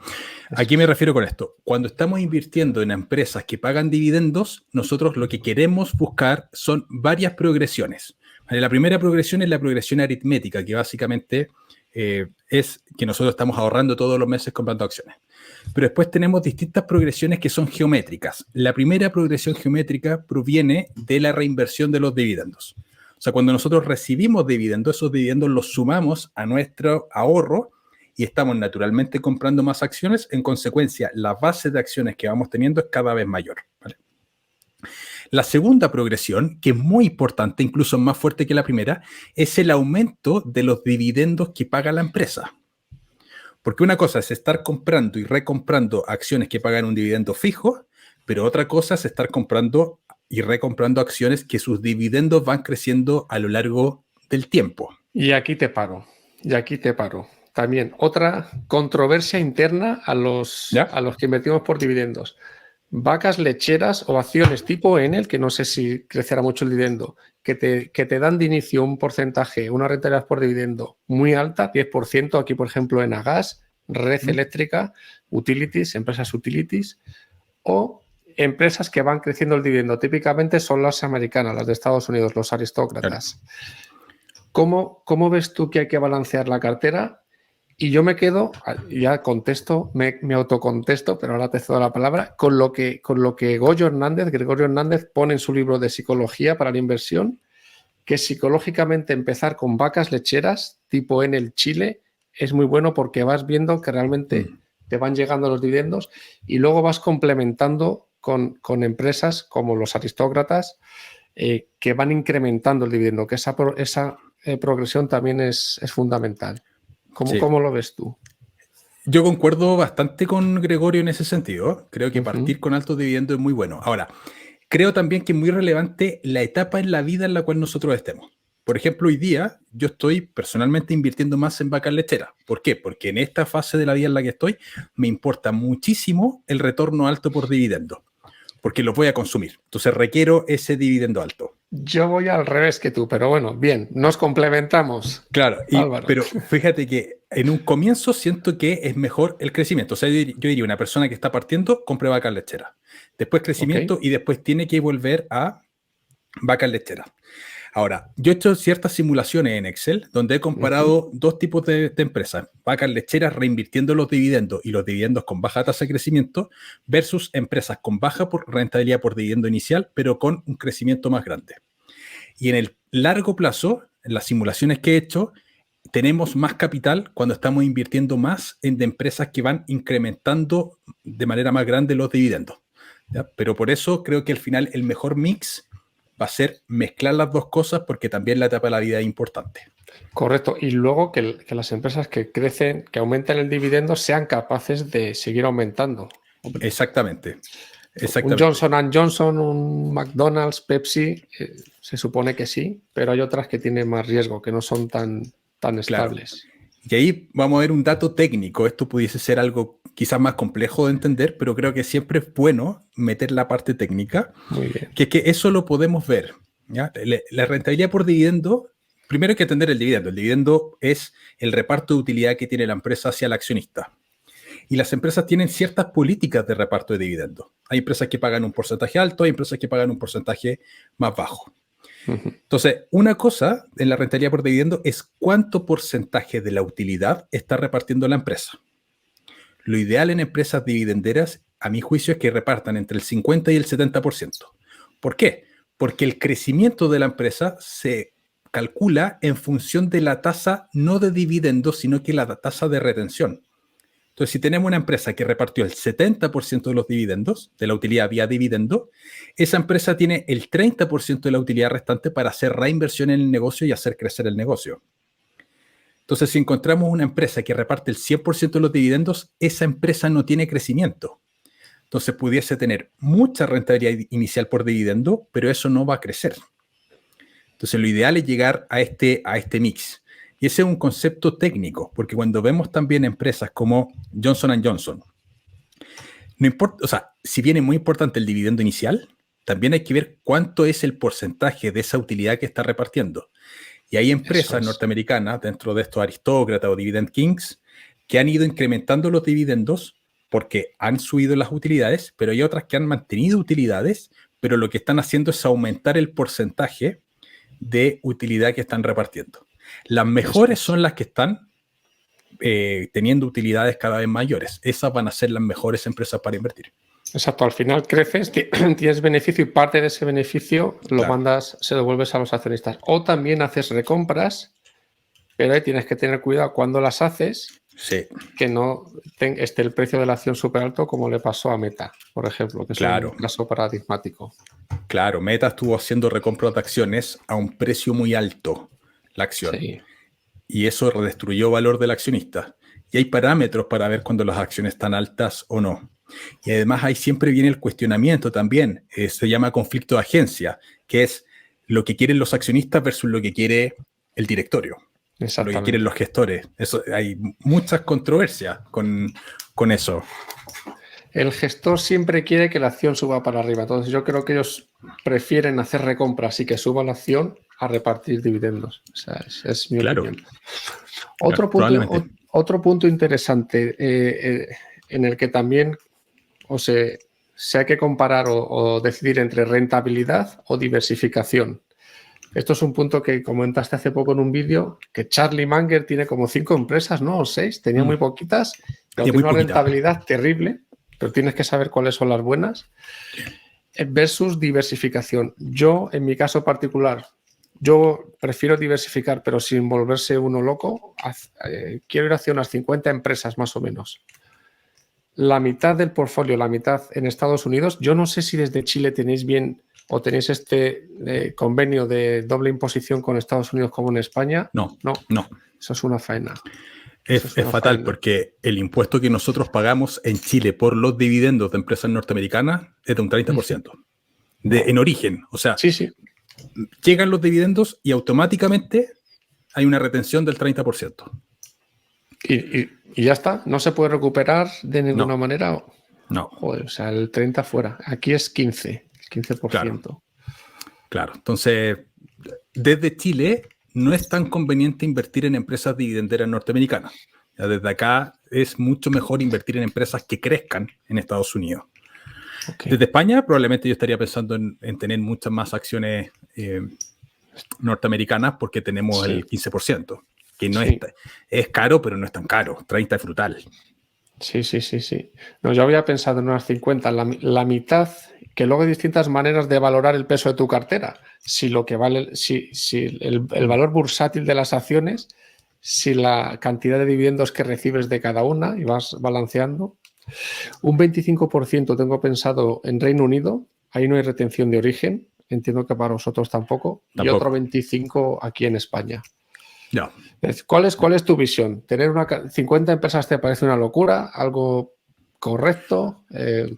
¿A qué me refiero con esto? Cuando estamos invirtiendo en empresas que pagan dividendos, nosotros lo que queremos buscar son varias progresiones. La primera progresión es la progresión aritmética, que básicamente es que nosotros estamos ahorrando todos los meses comprando acciones. Pero después tenemos distintas progresiones que son geométricas. La primera progresión geométrica proviene de la reinversión de los dividendos. O sea, cuando nosotros recibimos dividendos, esos dividendos los sumamos a nuestro ahorro y estamos naturalmente comprando más acciones. En consecuencia, la base de acciones que vamos teniendo es cada vez mayor, ¿vale? La segunda progresión, que es muy importante, incluso más fuerte que la primera, es el aumento de los dividendos que paga la empresa. Porque una cosa es estar comprando y recomprando acciones que pagan un dividendo fijo, pero otra cosa es estar comprando y recomprando acciones que sus dividendos van creciendo a lo largo del tiempo. Y aquí te paro. También otra controversia interna a los que invertimos por dividendos. Vacas lecheras o acciones tipo Enel, que no sé si crecerá mucho el dividendo, que te dan de inicio un porcentaje, una rentabilidad por dividendo muy alta, 10%, aquí por ejemplo en Agas, Red Eléctrica, Utilities, empresas Utilities, o empresas que van creciendo el dividendo. Típicamente son las americanas, las de Estados Unidos, los aristócratas. Claro. ¿Cómo ves tú que hay que balancear la cartera? Y yo me quedo, ya contesto, me autocontesto, pero ahora te cedo la palabra, con lo que Gregorio Hernández pone en su libro de psicología para la inversión, que psicológicamente empezar con vacas lecheras tipo Enel Chile es muy bueno porque vas viendo que realmente te van llegando los dividendos y luego vas complementando con empresas como los aristócratas que van incrementando el dividendo, que esa progresión también es fundamental. ¿Cómo lo ves tú? Yo concuerdo bastante con Gregorio en ese sentido. Creo que partir con altos dividendos es muy bueno. Ahora, creo también que es muy relevante la etapa en la vida en la cual nosotros estemos. Por ejemplo, hoy día yo estoy personalmente invirtiendo más en vacas lecheras. ¿Por qué? Porque en esta fase de la vida en la que estoy me importa muchísimo el retorno alto por dividendo, porque los voy a consumir. Entonces requiero ese dividendo alto. Yo voy al revés que tú, pero bueno, bien, nos complementamos. Claro, pero fíjate que en un comienzo siento que es mejor el crecimiento. O sea, yo diría, una persona que está partiendo, compre vacas lecheras. Después crecimiento y después tiene que volver a vacas lecheras. Ahora, yo he hecho ciertas simulaciones en Excel donde he comparado dos tipos de empresas, vacas lecheras reinvirtiendo los dividendos y los dividendos con baja tasa de crecimiento versus empresas con baja rentabilidad por dividendo inicial, pero con un crecimiento más grande. Y en el largo plazo, en las simulaciones que he hecho, tenemos más capital cuando estamos invirtiendo más en empresas que van incrementando de manera más grande los dividendos, ¿ya? Pero por eso creo que al final el mejor mix va a ser mezclar las dos cosas, porque también la etapa de la vida es importante. Correcto. Y luego que las empresas que crecen, que aumentan el dividendo, sean capaces de seguir aumentando. Exactamente. Un Johnson & Johnson, un McDonald's, Pepsi, se supone que sí, pero hay otras que tienen más riesgo, que no son tan estables. Claro. Y ahí vamos a ver un dato técnico. Esto pudiese ser algo quizás más complejo de entender, pero creo que siempre es bueno meter la parte técnica. Muy bien. Que eso lo podemos ver, ¿ya? La rentabilidad por dividendo, primero hay que entender el dividendo. El dividendo es el reparto de utilidad que tiene la empresa hacia el accionista. Y las empresas tienen ciertas políticas de reparto de dividendos. Hay empresas que pagan un porcentaje alto, hay empresas que pagan un porcentaje más bajo. Entonces, una cosa en la rentabilidad por dividendo es cuánto porcentaje de la utilidad está repartiendo la empresa. Lo ideal en empresas dividenderas, a mi juicio, es que repartan entre el 50 y el 70%. ¿Por qué? Porque el crecimiento de la empresa se calcula en función de la tasa no de dividendos, sino que la tasa de retención. Entonces, si tenemos una empresa que repartió el 70% de los dividendos, de la utilidad vía dividendo, esa empresa tiene el 30% de la utilidad restante para hacer reinversión en el negocio y hacer crecer el negocio. Entonces, si encontramos una empresa que reparte el 100% de los dividendos, esa empresa no tiene crecimiento. Entonces, pudiese tener mucha rentabilidad inicial por dividendo, pero eso no va a crecer. Entonces, lo ideal es llegar a este mix. Y ese es un concepto técnico, porque cuando vemos también empresas como Johnson & Johnson, no importa, o sea, si bien es muy importante el dividendo inicial, también hay que ver cuánto es el porcentaje de esa utilidad que está repartiendo. Y hay empresas norteamericanas, dentro de estos aristócratas o dividend kings, que han ido incrementando los dividendos porque han subido las utilidades, pero hay otras que han mantenido utilidades, pero lo que están haciendo es aumentar el porcentaje de utilidad que están repartiendo. Las mejores son las que están teniendo utilidades cada vez mayores. Esas van a ser las mejores empresas para invertir. Exacto, al final creces, tienes beneficio y parte de ese beneficio lo mandas, se devuelves a los accionistas. O también haces recompras, pero ahí tienes que tener cuidado cuando las haces, que no esté el precio de la acción súper alto, como le pasó a Meta, por ejemplo, que es un caso paradigmático. Claro, Meta estuvo haciendo recompras de acciones a un precio muy alto, la acción. Sí. Y eso destruyó valor del accionista. Y hay parámetros para ver cuando las acciones están altas o no. Y además ahí siempre viene el cuestionamiento también. Se llama conflicto de agencia, que es lo que quieren los accionistas versus lo que quiere el directorio. Lo que quieren los gestores. Eso, hay muchas controversias con eso. El gestor siempre quiere que la acción suba para arriba. Entonces yo creo que ellos prefieren hacer recompras y que suba la acción a repartir dividendos. O sea, es mi opinión. Otro punto interesante en el que también se hay que comparar o decidir entre rentabilidad o diversificación. Esto es un punto que comentaste hace poco en un vídeo, que Charlie Munger tiene como 5 empresas, ¿no? O 6, tenía muy poquitas, pero tiene una rentabilidad terrible, pero tienes que saber cuáles son las buenas, versus diversificación. Yo, en mi caso particular, yo prefiero diversificar, pero sin volverse uno loco. Quiero ir hacia unas 50 empresas más o menos. La mitad del portfolio, la mitad en Estados Unidos. Yo no sé si desde Chile tenéis bien o tenéis este convenio de doble imposición con Estados Unidos como en España. No. Eso es una faena. Es fatal porque el impuesto que nosotros pagamos en Chile por los dividendos de empresas norteamericanas es de un 30%. En origen. O sea, llegan los dividendos y automáticamente hay una retención del 30%. Y ya está, no se puede recuperar de ninguna manera. No. Joder, o sea, el 30 fuera. Aquí es 15%. Claro. Entonces, desde Chile no es tan conveniente invertir en empresas dividenderas norteamericanas. Ya desde acá es mucho mejor invertir en empresas que crezcan en Estados Unidos. Desde España probablemente yo estaría pensando en tener muchas más acciones norteamericanas porque tenemos Sí. el 15%, que no Sí. es caro, pero no es tan caro. 30 es brutal. Sí. No, yo había pensado en unas 50, la mitad, que luego hay distintas maneras de valorar el peso de tu cartera. Si lo que vale, si el valor bursátil de las acciones, si la cantidad de dividendos que recibes de cada una y vas balanceando. Un 25% tengo pensado en Reino Unido, ahí no hay retención de origen, entiendo que para vosotros tampoco. Y otro 25% aquí en España. No. ¿Cuál es tu visión? ¿Tener 50 empresas te parece una locura? ¿Algo correcto?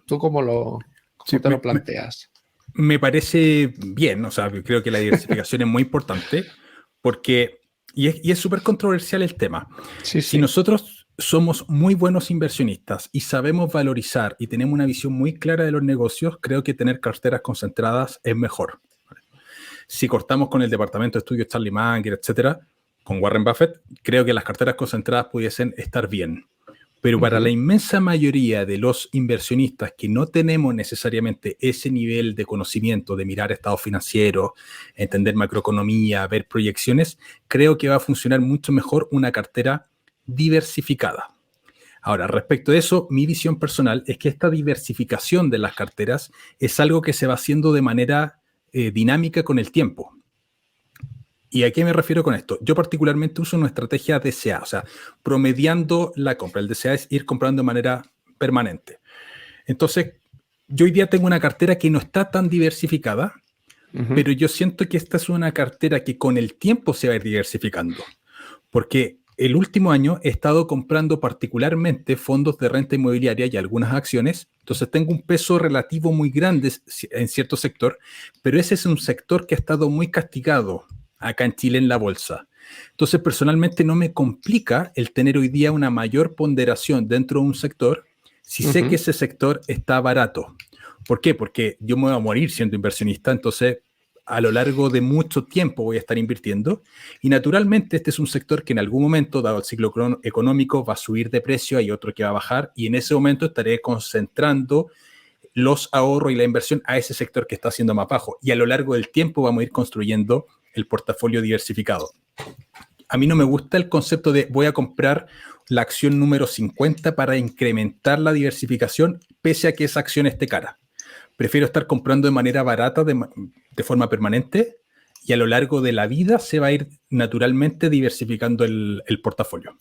¿Tú cómo te lo planteas? Me parece bien, o sea, creo que la diversificación es muy importante porque, y es súper controversial el tema. Si nosotros somos muy buenos inversionistas y sabemos valorizar y tenemos una visión muy clara de los negocios, creo que tener carteras concentradas es mejor. Si cortamos con el departamento de estudios Charlie Munger, etcétera, con Warren Buffett, creo que las carteras concentradas pudiesen estar bien. Pero para la inmensa mayoría de los inversionistas que no tenemos necesariamente ese nivel de conocimiento de mirar estados financieros, entender macroeconomía, ver proyecciones, creo que va a funcionar mucho mejor una cartera diversificada. Ahora, respecto a eso, mi visión personal es que esta diversificación de las carteras es algo que se va haciendo de manera dinámica con el tiempo. ¿Y a qué me refiero con esto? Yo particularmente uso una estrategia DCA, o sea, promediando la compra. El DCA es ir comprando de manera permanente. Entonces, yo hoy día tengo una cartera que no está tan diversificada, pero yo siento que esta es una cartera que con el tiempo se va a ir diversificando. Porque el último año he estado comprando particularmente fondos de renta inmobiliaria y algunas acciones. Entonces tengo un peso relativo muy grande en cierto sector, pero ese es un sector que ha estado muy castigado acá en Chile en la bolsa. Entonces, personalmente no me complica el tener hoy día una mayor ponderación dentro de un sector si sé que ese sector está barato. ¿Por qué? Porque yo me voy a morir siendo inversionista, entonces a lo largo de mucho tiempo voy a estar invirtiendo y naturalmente este es un sector que en algún momento, dado el ciclo económico, va a subir de precio, hay otro que va a bajar y en ese momento estaré concentrando los ahorros y la inversión a ese sector que está haciendo más bajo y a lo largo del tiempo vamos a ir construyendo el portafolio diversificado. A mí no me gusta el concepto de voy a comprar la acción número 50 para incrementar la diversificación pese a que esa acción esté cara. Prefiero estar comprando de manera barata, de forma permanente, y a lo largo de la vida se va a ir naturalmente diversificando el portafolio.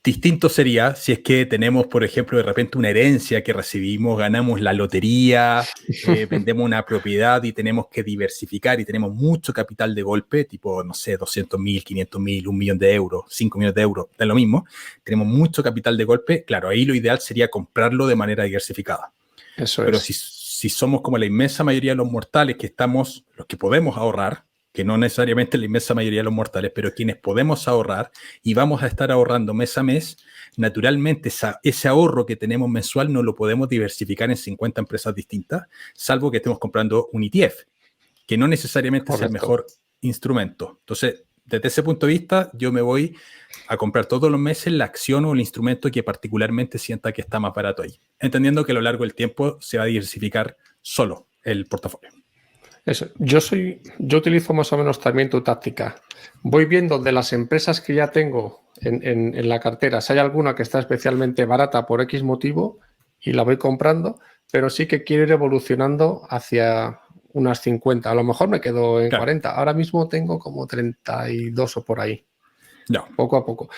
Distinto sería si es que tenemos, por ejemplo, de repente una herencia que recibimos, ganamos la lotería, vendemos una propiedad y tenemos que diversificar y tenemos mucho capital de golpe, tipo, no sé, 200.000, 500.000, 1 millón de euros, 5 millones de euros, da lo mismo. Tenemos mucho capital de golpe, claro, ahí lo ideal sería comprarlo de manera diversificada. Pero si somos como la inmensa mayoría de los mortales que estamos, los que podemos ahorrar, que no necesariamente la inmensa mayoría de los mortales, pero quienes podemos ahorrar y vamos a estar ahorrando mes a mes, naturalmente ese ahorro que tenemos mensual no lo podemos diversificar en 50 empresas distintas, salvo que estemos comprando un ETF, que no necesariamente es el mejor instrumento. Entonces, desde ese punto de vista, yo me voy a comprar todos los meses la acción o el instrumento que particularmente sienta que está más barato ahí, entendiendo que a lo largo del tiempo se va a diversificar solo el portafolio. Eso. Yo utilizo más o menos también tu táctica. Voy viendo de las empresas que ya tengo en la cartera, si hay alguna que está especialmente barata por X motivo y la voy comprando, pero sí que quiero ir evolucionando hacia unas 50. A lo mejor me quedo en 40. Ahora mismo tengo como 32 o por ahí. No. Poco a poco.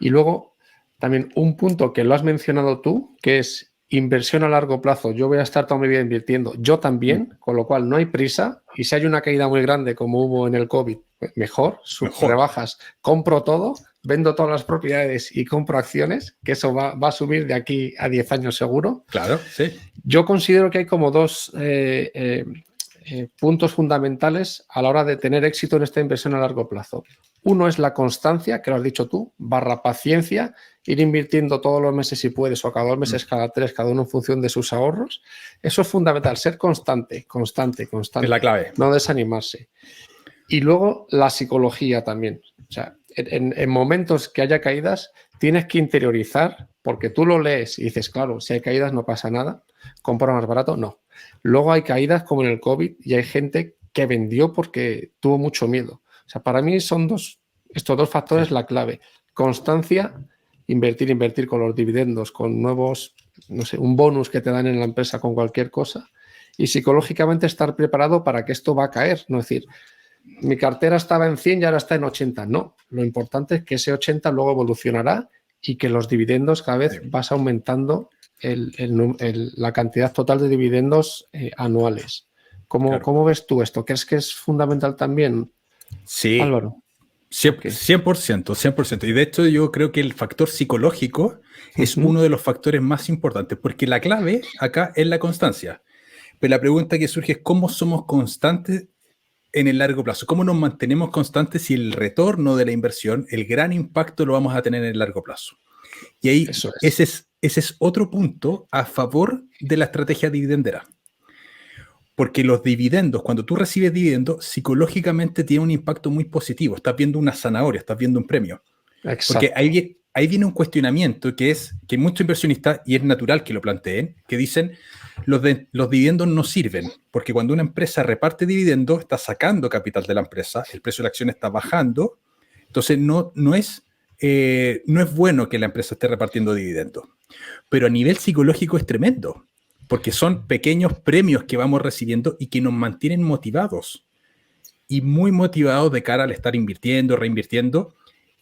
Y luego también un punto que lo has mencionado tú, que es inversión a largo plazo. Yo voy a estar toda mi vida invirtiendo. Yo también, con lo cual no hay prisa. Y si hay una caída muy grande como hubo en el COVID, mejor. Rebajas, compro todo, vendo todas las propiedades y compro acciones, que eso va a subir de aquí a 10 años seguro. Claro, sí. Yo considero que hay como dos puntos fundamentales a la hora de tener éxito en esta inversión a largo plazo. Uno es la constancia, que lo has dicho tú, / paciencia, ir invirtiendo todos los meses si puedes, o cada 2 meses, cada 3, cada uno en función de sus ahorros. Eso es fundamental, ser constante. Es la clave. No desanimarse. Y luego la psicología también. O sea, en momentos que haya caídas, tienes que interiorizar, porque tú lo lees y dices, claro, si hay caídas no pasa nada, compra más barato, no. Luego hay caídas como en el COVID y hay gente que vendió porque tuvo mucho miedo. O sea, para mí son estos dos factores la clave. Constancia, invertir con los dividendos, con nuevos, no sé, un bonus que te dan en la empresa con cualquier cosa. Y psicológicamente estar preparado para que esto va a caer. No es decir, mi cartera estaba en 100 y ahora está en 80. No, lo importante es que ese 80 luego evolucionará y que los dividendos cada vez vas aumentando la cantidad total de dividendos anuales. ¿Cómo ves tú esto? ¿Crees que es fundamental también, Sí, Álvaro? 100%, 100%. Y de hecho yo creo que el factor psicológico es uno de los factores más importantes, porque la clave acá es la constancia. Pero la pregunta que surge es cómo somos constantes en el largo plazo. ¿Cómo nos mantenemos constantes si el retorno de la inversión, el gran impacto lo vamos a tener en el largo plazo? Y ahí ese es otro punto a favor de la estrategia dividendera. Porque los dividendos, cuando tú recibes dividendos, psicológicamente tiene un impacto muy positivo. Estás viendo una zanahoria, estás viendo un premio. Exacto. Porque ahí viene un cuestionamiento que es que muchos inversionistas, y es natural que lo planteen, que dicen los dividendos no sirven, porque cuando una empresa reparte dividendos, está sacando capital de la empresa, el precio de la acción está bajando, entonces no es bueno que la empresa esté repartiendo dividendos. Pero a nivel psicológico es tremendo, porque son pequeños premios que vamos recibiendo y que nos mantienen motivados, y muy motivados de cara al estar invirtiendo, reinvirtiendo.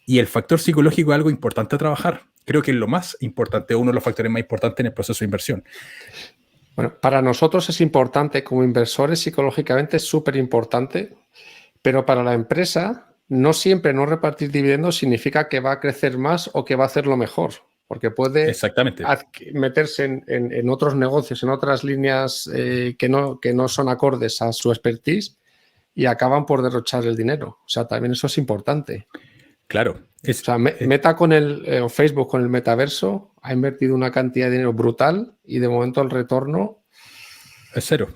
Y el factor psicológico es algo importante a trabajar. Creo que es lo más importante, uno de los factores más importantes en el proceso de inversión. Bueno, para nosotros es importante, como inversores, psicológicamente es súper importante, pero para la empresa no siempre no repartir dividendos significa que va a crecer más o que va a hacerlo mejor, porque puede meterse en otros negocios, en otras líneas que no son acordes a su expertise y acaban por derrochar el dinero. O sea, también eso es importante. Claro. O sea, Meta Facebook con el metaverso ha invertido una cantidad de dinero brutal y de momento el retorno es cero.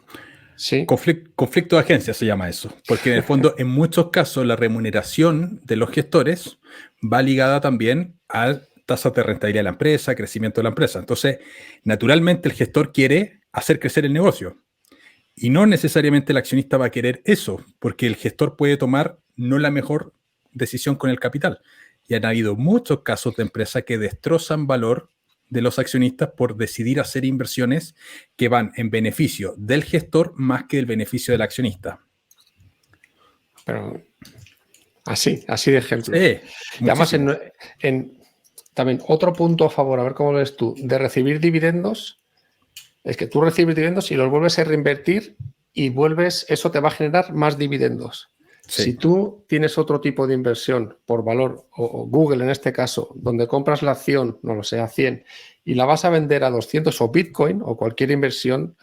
Sí. Conflicto de agencia se llama eso, porque en el fondo en muchos casos la remuneración de los gestores va ligada también a tasas de rentabilidad de la empresa, crecimiento de la empresa. Entonces, naturalmente el gestor quiere hacer crecer el negocio y no necesariamente el accionista va a querer eso, porque el gestor puede tomar no la mejor decisión con el capital. Y han habido muchos casos de empresas que destrozan valor de los accionistas por decidir hacer inversiones que van en beneficio del gestor más que del beneficio del accionista. Pero así de ejemplo. Sí, y además, también otro punto a favor, a ver cómo lo ves tú, de recibir dividendos, es que tú recibes dividendos y los vuelves a reinvertir y eso te va a generar más dividendos. Sí. Si tú tienes otro tipo de inversión por valor, o Google en este caso, donde compras la acción, no lo sé, a 100, y la vas a vender a 200 o Bitcoin o cualquier inversión,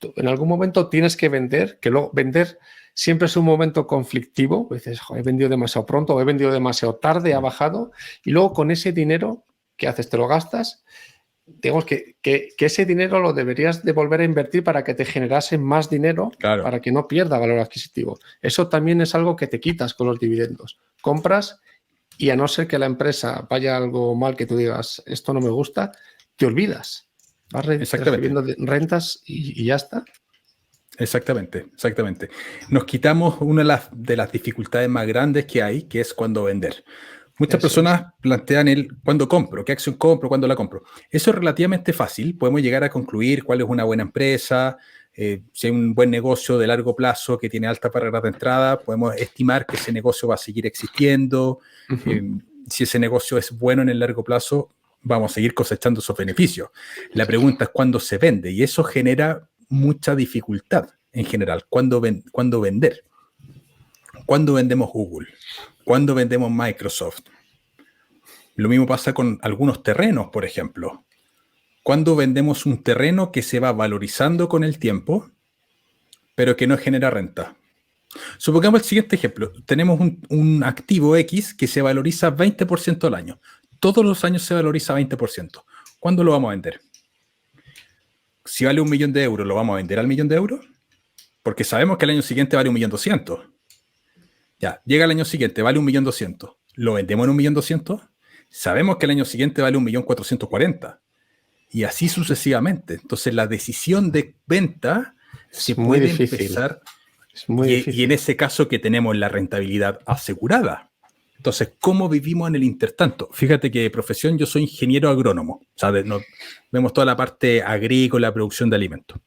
en algún momento tienes que vender, que luego vender siempre es un momento conflictivo, dices, he vendido demasiado pronto o he vendido demasiado tarde, ha bajado, y luego con ese dinero, ¿qué haces? ¿Te lo gastas? Digamos que ese dinero lo deberías de volver a invertir para que te generase más dinero, claro, para que no pierda valor adquisitivo. Eso también es algo que te quitas con los dividendos. Compras y a no ser que la empresa vaya algo mal que tú digas, esto no me gusta, te olvidas. Vas recibiendo rentas y ya está. Exactamente. Nos quitamos una de las dificultades más grandes que hay, que es cuando vender. Muchas personas plantean ¿cuándo compro? ¿Qué acción compro? ¿Cuándo la compro? Eso es relativamente fácil. Podemos llegar a concluir cuál es una buena empresa, si hay un buen negocio de largo plazo que tiene altas barreras de entrada, podemos estimar que ese negocio va a seguir existiendo. Si ese negocio es bueno en el largo plazo, vamos a seguir cosechando esos beneficios. La pregunta es cuándo se vende, y eso genera mucha dificultad en general. ¿Cuándo vender? ¿Cuándo vendemos Google? ¿Cuándo vendemos Microsoft? Lo mismo pasa con algunos terrenos, por ejemplo. ¿Cuándo vendemos un terreno que se va valorizando con el tiempo, pero que no genera renta? Supongamos el siguiente ejemplo. Tenemos un activo X que se valoriza 20% al año. Todos los años se valoriza 20%. ¿Cuándo lo vamos a vender? Si vale 1.000.000 de euros, ¿lo vamos a vender al 1.000.000 de euros? Porque sabemos que el año siguiente vale 1.200.000. Ya, llega el año siguiente, vale 1.200.000. ¿Lo vendemos en 1.200.000? Sabemos que el año siguiente vale 1.440.000. Y así sucesivamente. Entonces, la decisión de venta se puede empezar Es muy difícil. Y en ese caso que tenemos la rentabilidad asegurada. Entonces, ¿cómo vivimos en el intertanto? Fíjate que de profesión yo soy ingeniero agrónomo. O sea, vemos toda la parte agrícola, producción de alimentos.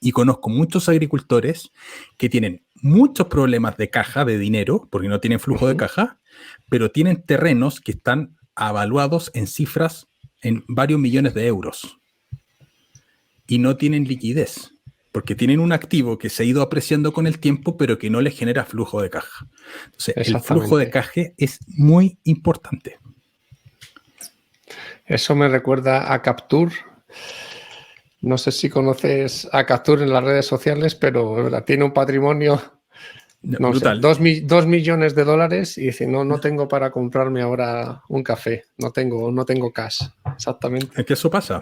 Y conozco muchos agricultores que tienen muchos problemas de caja, de dinero, porque no tienen flujo de caja, pero tienen terrenos que están avaluados en cifras en varios millones de euros. Y no tienen liquidez, porque tienen un activo que se ha ido apreciando con el tiempo, pero que no les genera flujo de caja. Entonces, el flujo de caja es muy importante. Eso me recuerda a Capture. No sé si conoces a Capture en las redes sociales, pero tiene un patrimonio, no sé, 2 millones de dólares y dice, no tengo para comprarme ahora un café, no tengo cash. Exactamente. Es que eso pasa.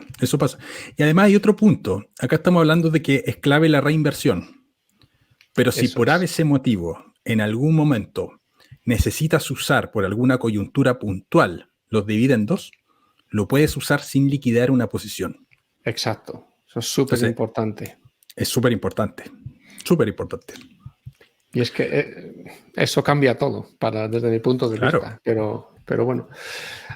Y además hay otro punto. Acá estamos hablando de que es clave la reinversión. Pero si por ABC motivo, en algún momento, necesitas usar por alguna coyuntura puntual los dividendos, lo puedes usar sin liquidar una posición. Exacto. Eso es súper importante. Es súper importante. Súper importante. Y es que eso cambia todo desde mi punto de vista. Pero bueno,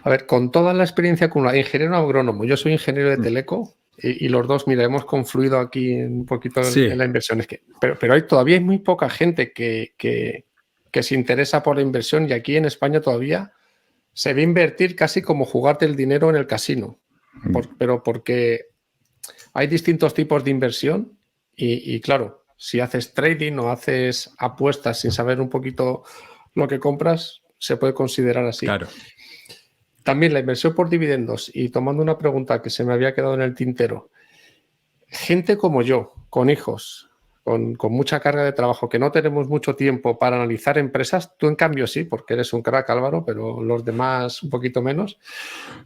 a ver, con toda la experiencia acumulada, ingeniero agrónomo, yo soy ingeniero de Teleco y los dos, mira, hemos confluido aquí un poquito en la inversión. Pero todavía hay muy poca gente que se interesa por la inversión y aquí en España todavía se ve invertir casi como jugarte el dinero en el casino. Pero porque hay distintos tipos de inversión y claro, si haces trading o haces apuestas sin saber un poquito lo que compras, se puede considerar así. Claro. También la inversión por dividendos, y tomando una pregunta que se me había quedado en el tintero, gente como yo, con hijos, con mucha carga de trabajo, que no tenemos mucho tiempo para analizar empresas, tú en cambio sí, porque eres un crack, Álvaro, pero los demás un poquito menos.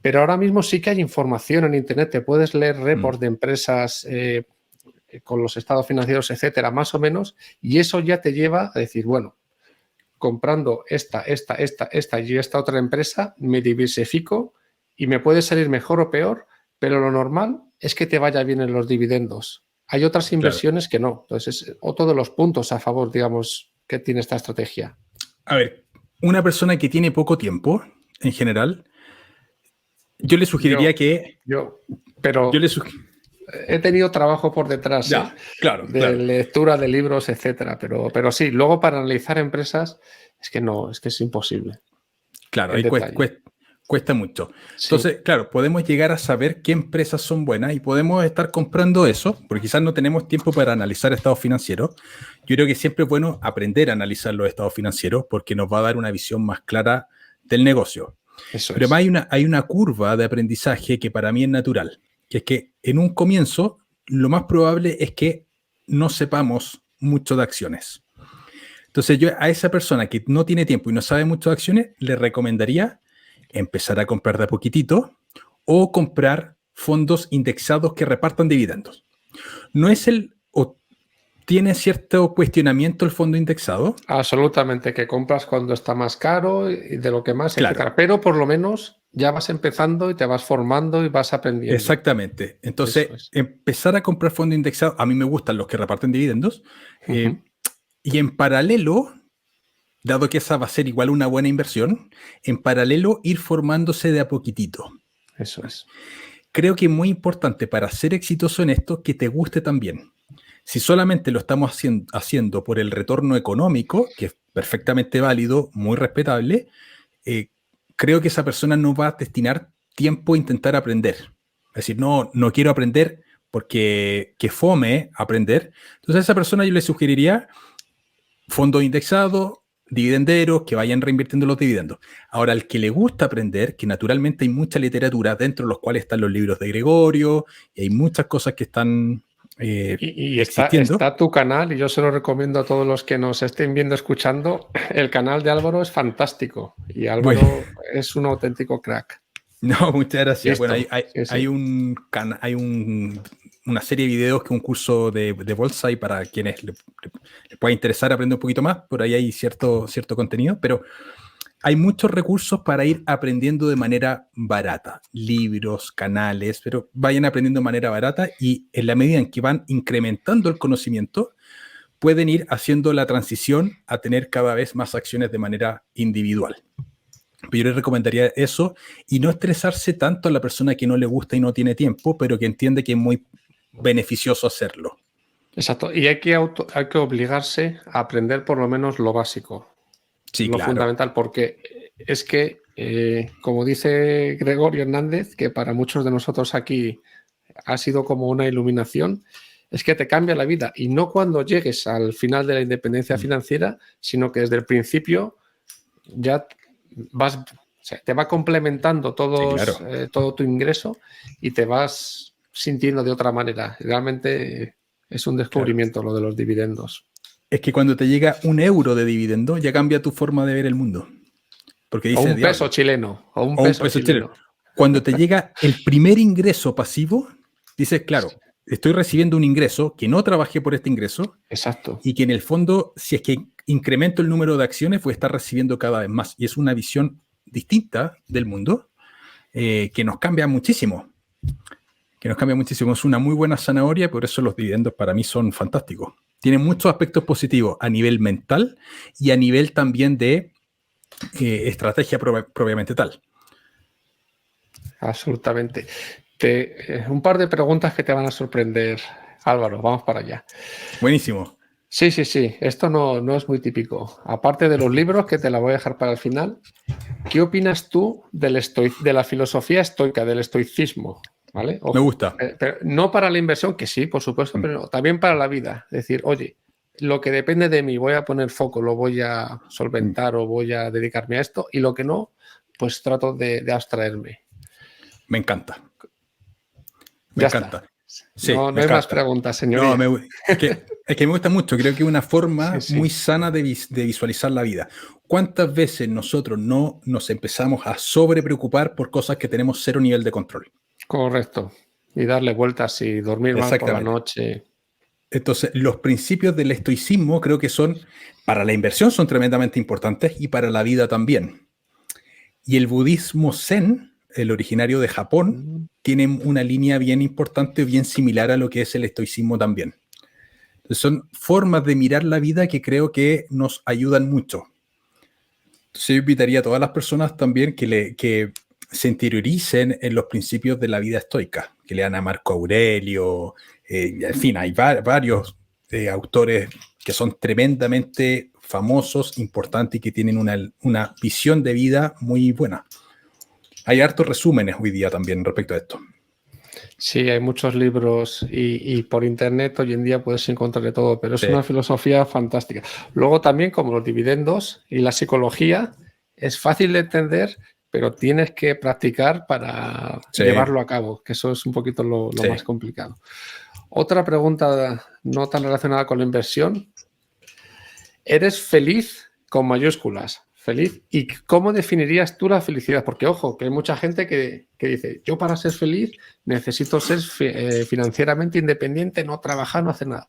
Pero ahora mismo sí que hay información en Internet, te puedes leer reports de empresas con los estados financieros, etcétera, más o menos, y eso ya te lleva a decir, bueno, comprando esta y esta otra empresa, me diversifico y me puede salir mejor o peor, pero lo normal es que te vaya bien en los dividendos. Hay otras inversiones que no. Entonces, es otro de los puntos a favor, digamos, que tiene esta estrategia. A ver, una persona que tiene poco tiempo, en general, yo le sugeriría he tenido trabajo por detrás de lectura de libros, etcétera, pero sí, luego para analizar empresas es que es imposible. Claro, ahí cuesta mucho. Entonces, claro, podemos llegar a saber qué empresas son buenas y podemos estar comprando eso, porque quizás no tenemos tiempo para analizar estados financieros. Yo creo que siempre es bueno aprender a analizar los estados financieros porque nos va a dar una visión más clara del negocio. Pero además hay una curva de aprendizaje que para mí es natural, que es que en un comienzo lo más probable es que no sepamos mucho de acciones. Entonces yo a esa persona que no tiene tiempo y no sabe mucho de acciones, le recomendaría empezar a comprar de a poquitito o comprar fondos indexados que repartan dividendos. No es o tiene cierto cuestionamiento el fondo indexado. Absolutamente, que compras cuando está más caro y de lo que más, etcétera. Pero por lo menos ya vas empezando y te vas formando y vas aprendiendo. Exactamente. Entonces, empezar a comprar fondos indexados, a mí me gustan los que reparten dividendos. Y en paralelo, dado que esa va a ser igual una buena inversión, en paralelo ir formándose de a poquitito. Eso es. Creo que es muy importante para ser exitoso en esto que te guste también. Si solamente lo estamos haciendo por el retorno económico, que es perfectamente válido, muy respetable, creo que esa persona no va a destinar tiempo a intentar aprender. Es decir, no quiero aprender porque que fome aprender. Entonces a esa persona yo le sugeriría fondos indexados, dividenderos, que vayan reinvirtiendo los dividendos. Ahora, al que le gusta aprender, que naturalmente hay mucha literatura, dentro de los cuales están los libros de Gregorio, y hay muchas cosas que están y está tu canal, y yo se lo recomiendo a todos los que nos estén viendo, escuchando. El canal de Álvaro es fantástico, y Álvaro es un auténtico crack. No, muchas gracias. Listo. Bueno, hay una serie de videos que es un curso de bolsa y para quienes les pueda interesar aprender un poquito más, por ahí hay cierto contenido, pero hay muchos recursos para ir aprendiendo de manera barata, libros, canales, pero vayan aprendiendo de manera barata y en la medida en que van incrementando el conocimiento, pueden ir haciendo la transición a tener cada vez más acciones de manera individual. Pero yo les recomendaría eso y no estresarse tanto a la persona que no le gusta y no tiene tiempo, pero que entiende que es muy beneficioso hacerlo. Exacto, y hay que obligarse a aprender por lo menos lo básico, Sí, lo claro. fundamental, porque es que, como dice Gregorio Hernández, que para muchos de nosotros aquí ha sido como una iluminación, es que te cambia la vida, y no cuando llegues al final de la independencia financiera, sino que desde el principio ya vas, o sea, te va complementando Sí, claro. todo tu ingreso y te vas sintiendo de otra manera. Realmente es un descubrimiento lo de los dividendos. Es que cuando te llega €1 de dividendo, ya cambia tu forma de ver el mundo. Porque O dice, un peso diablo, chileno. O un o un peso peso chileno. chileno. Cuando te llega el primer ingreso pasivo, dices, claro, estoy recibiendo un ingreso que no trabajé por este ingreso. Exacto. Y que en el fondo, si es que incremento el número de acciones, voy a estar recibiendo cada vez más. Y es una visión distinta del mundo que nos cambia muchísimo. Es una muy buena zanahoria, por eso los dividendos para mí son fantásticos. Tienen muchos aspectos positivos a nivel mental y a nivel también de estrategia propiamente tal. Absolutamente. Un par de preguntas que te van a sorprender, Álvaro. Vamos para allá. Buenísimo. Sí. Esto no es muy típico. Aparte de los libros, que te la voy a dejar para el final, ¿qué opinas tú de la filosofía estoica, del estoicismo? ¿Vale? Ojo, Me gusta. pero no para la inversión, que sí, por supuesto, pero no, también para la vida. Es decir, oye, lo que depende de mí, voy a poner foco, lo voy a solventar o voy a dedicarme a esto, y lo que no, pues trato de abstraerme. Me encanta. Me Ya encanta. está. Sí, No me hay encanta. más preguntas, señoría. No, es que me gusta mucho. Creo que es una forma Sí. muy sana de visualizar la vida. ¿Cuántas veces nosotros no nos empezamos a sobrepreocupar por cosas que tenemos cero nivel de control? Correcto. Y darle vueltas y dormir mal por la noche. Entonces, los principios del estoicismo creo que para la inversión son tremendamente importantes y para la vida también. Y el budismo zen, el originario de Japón, tiene una línea bien importante, bien similar a lo que es el estoicismo también. Entonces, son formas de mirar la vida que creo que nos ayudan mucho. Entonces, yo invitaría a todas las personas también que se interioricen en los principios de la vida estoica, que lean a Marco Aurelio, en fin, hay varios autores que son tremendamente famosos, importantes y que tienen una visión de vida muy buena. Hay hartos resúmenes hoy día también respecto a esto. Sí, hay muchos libros y por internet hoy en día puedes encontrar de todo, pero es una filosofía fantástica. Luego también, como los dividendos y la psicología, es fácil de entender, pero tienes que practicar para llevarlo a cabo, que eso es un poquito lo más complicado. Otra pregunta no tan relacionada con la inversión. ¿Eres feliz con mayúsculas? Feliz. ¿Y cómo definirías tú la felicidad? Porque, ojo, que hay mucha gente que dice, yo para ser feliz necesito ser financieramente independiente, no trabajar, no hacer nada.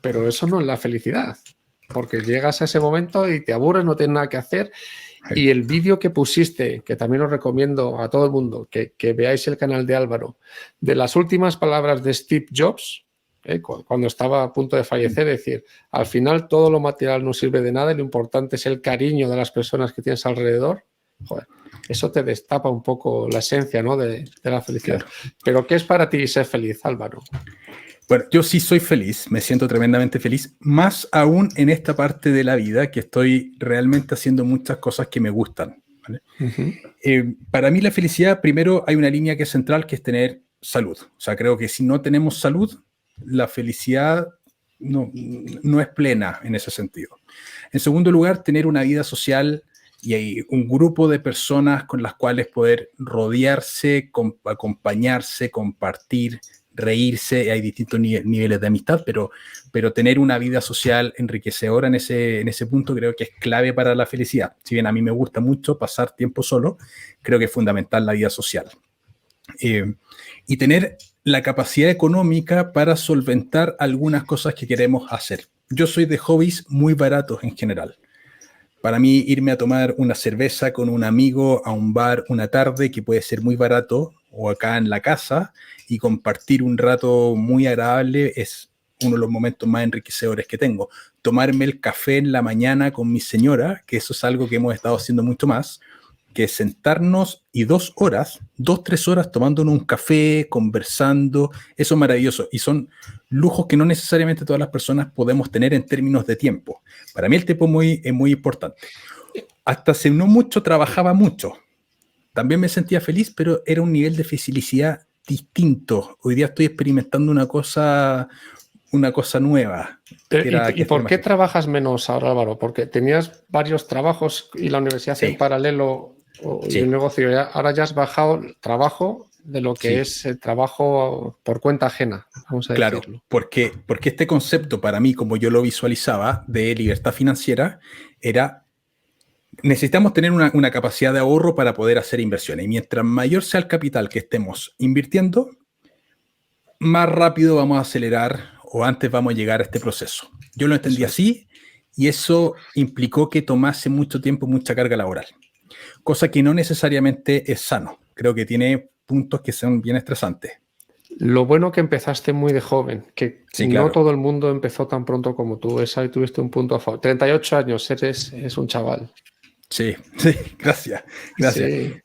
Pero eso no es la felicidad, porque llegas a ese momento y te aburres, no tienes nada que hacer. Y el vídeo que pusiste, que también os recomiendo a todo el mundo, que veáis el canal de Álvaro, de las últimas palabras de Steve Jobs, cuando estaba a punto de fallecer, decir, al final todo lo material no sirve de nada y lo importante es el cariño de las personas que tienes alrededor. Joder, eso te destapa un poco la esencia, ¿no? de la felicidad. Claro. Pero ¿qué es para ti ser feliz, Álvaro? Bueno, yo sí soy feliz, me siento tremendamente feliz, más aún en esta parte de la vida que estoy realmente haciendo muchas cosas que me gustan, ¿vale? Para mí la felicidad, primero hay una línea que es central, que es tener salud. O sea, creo que si no tenemos salud, la felicidad no es plena en ese sentido. En segundo lugar, tener una vida social y hay un grupo de personas con las cuales poder rodearse, acompañarse, compartir, reírse. Hay distintos niveles de amistad, pero tener una vida social enriquecedora en ese punto creo que es clave para la felicidad. Si bien a mí me gusta mucho pasar tiempo solo, creo que es fundamental la vida social. Y tener la capacidad económica para solventar algunas cosas que queremos hacer. Yo soy de hobbies muy baratos en general. Para mí, irme a tomar una cerveza con un amigo a un bar una tarde, que puede ser muy barato, o acá en la casa, y compartir un rato muy agradable, es uno de los momentos más enriquecedores que tengo. tomarme el café en la mañana con mi señora, que eso es algo que hemos estado haciendo mucho más, que es sentarnos y 2 horas, 3 horas tomándonos un café, conversando. Eso es maravilloso y son lujos que no necesariamente todas las personas podemos tener en términos de tiempo. Para mí el tiempo es muy importante. Hasta hace no mucho trabajaba mucho. También me sentía feliz, pero era un nivel de felicidad distinto. Hoy día estoy experimentando una cosa nueva. ¿Y por qué trabajas menos ahora, Álvaro? Porque tenías varios trabajos y la universidad en paralelo y el negocio. Ahora ya has bajado el trabajo de lo que es el trabajo por cuenta ajena, vamos a decirlo. Claro, porque este concepto para mí, como yo lo visualizaba, de libertad financiera, era necesitamos tener una capacidad de ahorro para poder hacer inversiones. Y mientras mayor sea el capital que estemos invirtiendo, más rápido vamos a acelerar o antes vamos a llegar a este proceso. Yo lo entendí así y eso implicó que tomase mucho tiempo, mucha carga laboral. Cosa que no necesariamente es sano. Creo que tiene puntos que son bien estresantes. Lo bueno que empezaste muy de joven, que claro. No todo el mundo empezó tan pronto como tú. Esa tuviste un punto a favor. 38 años, eres un chaval. Sí, gracias. Sí.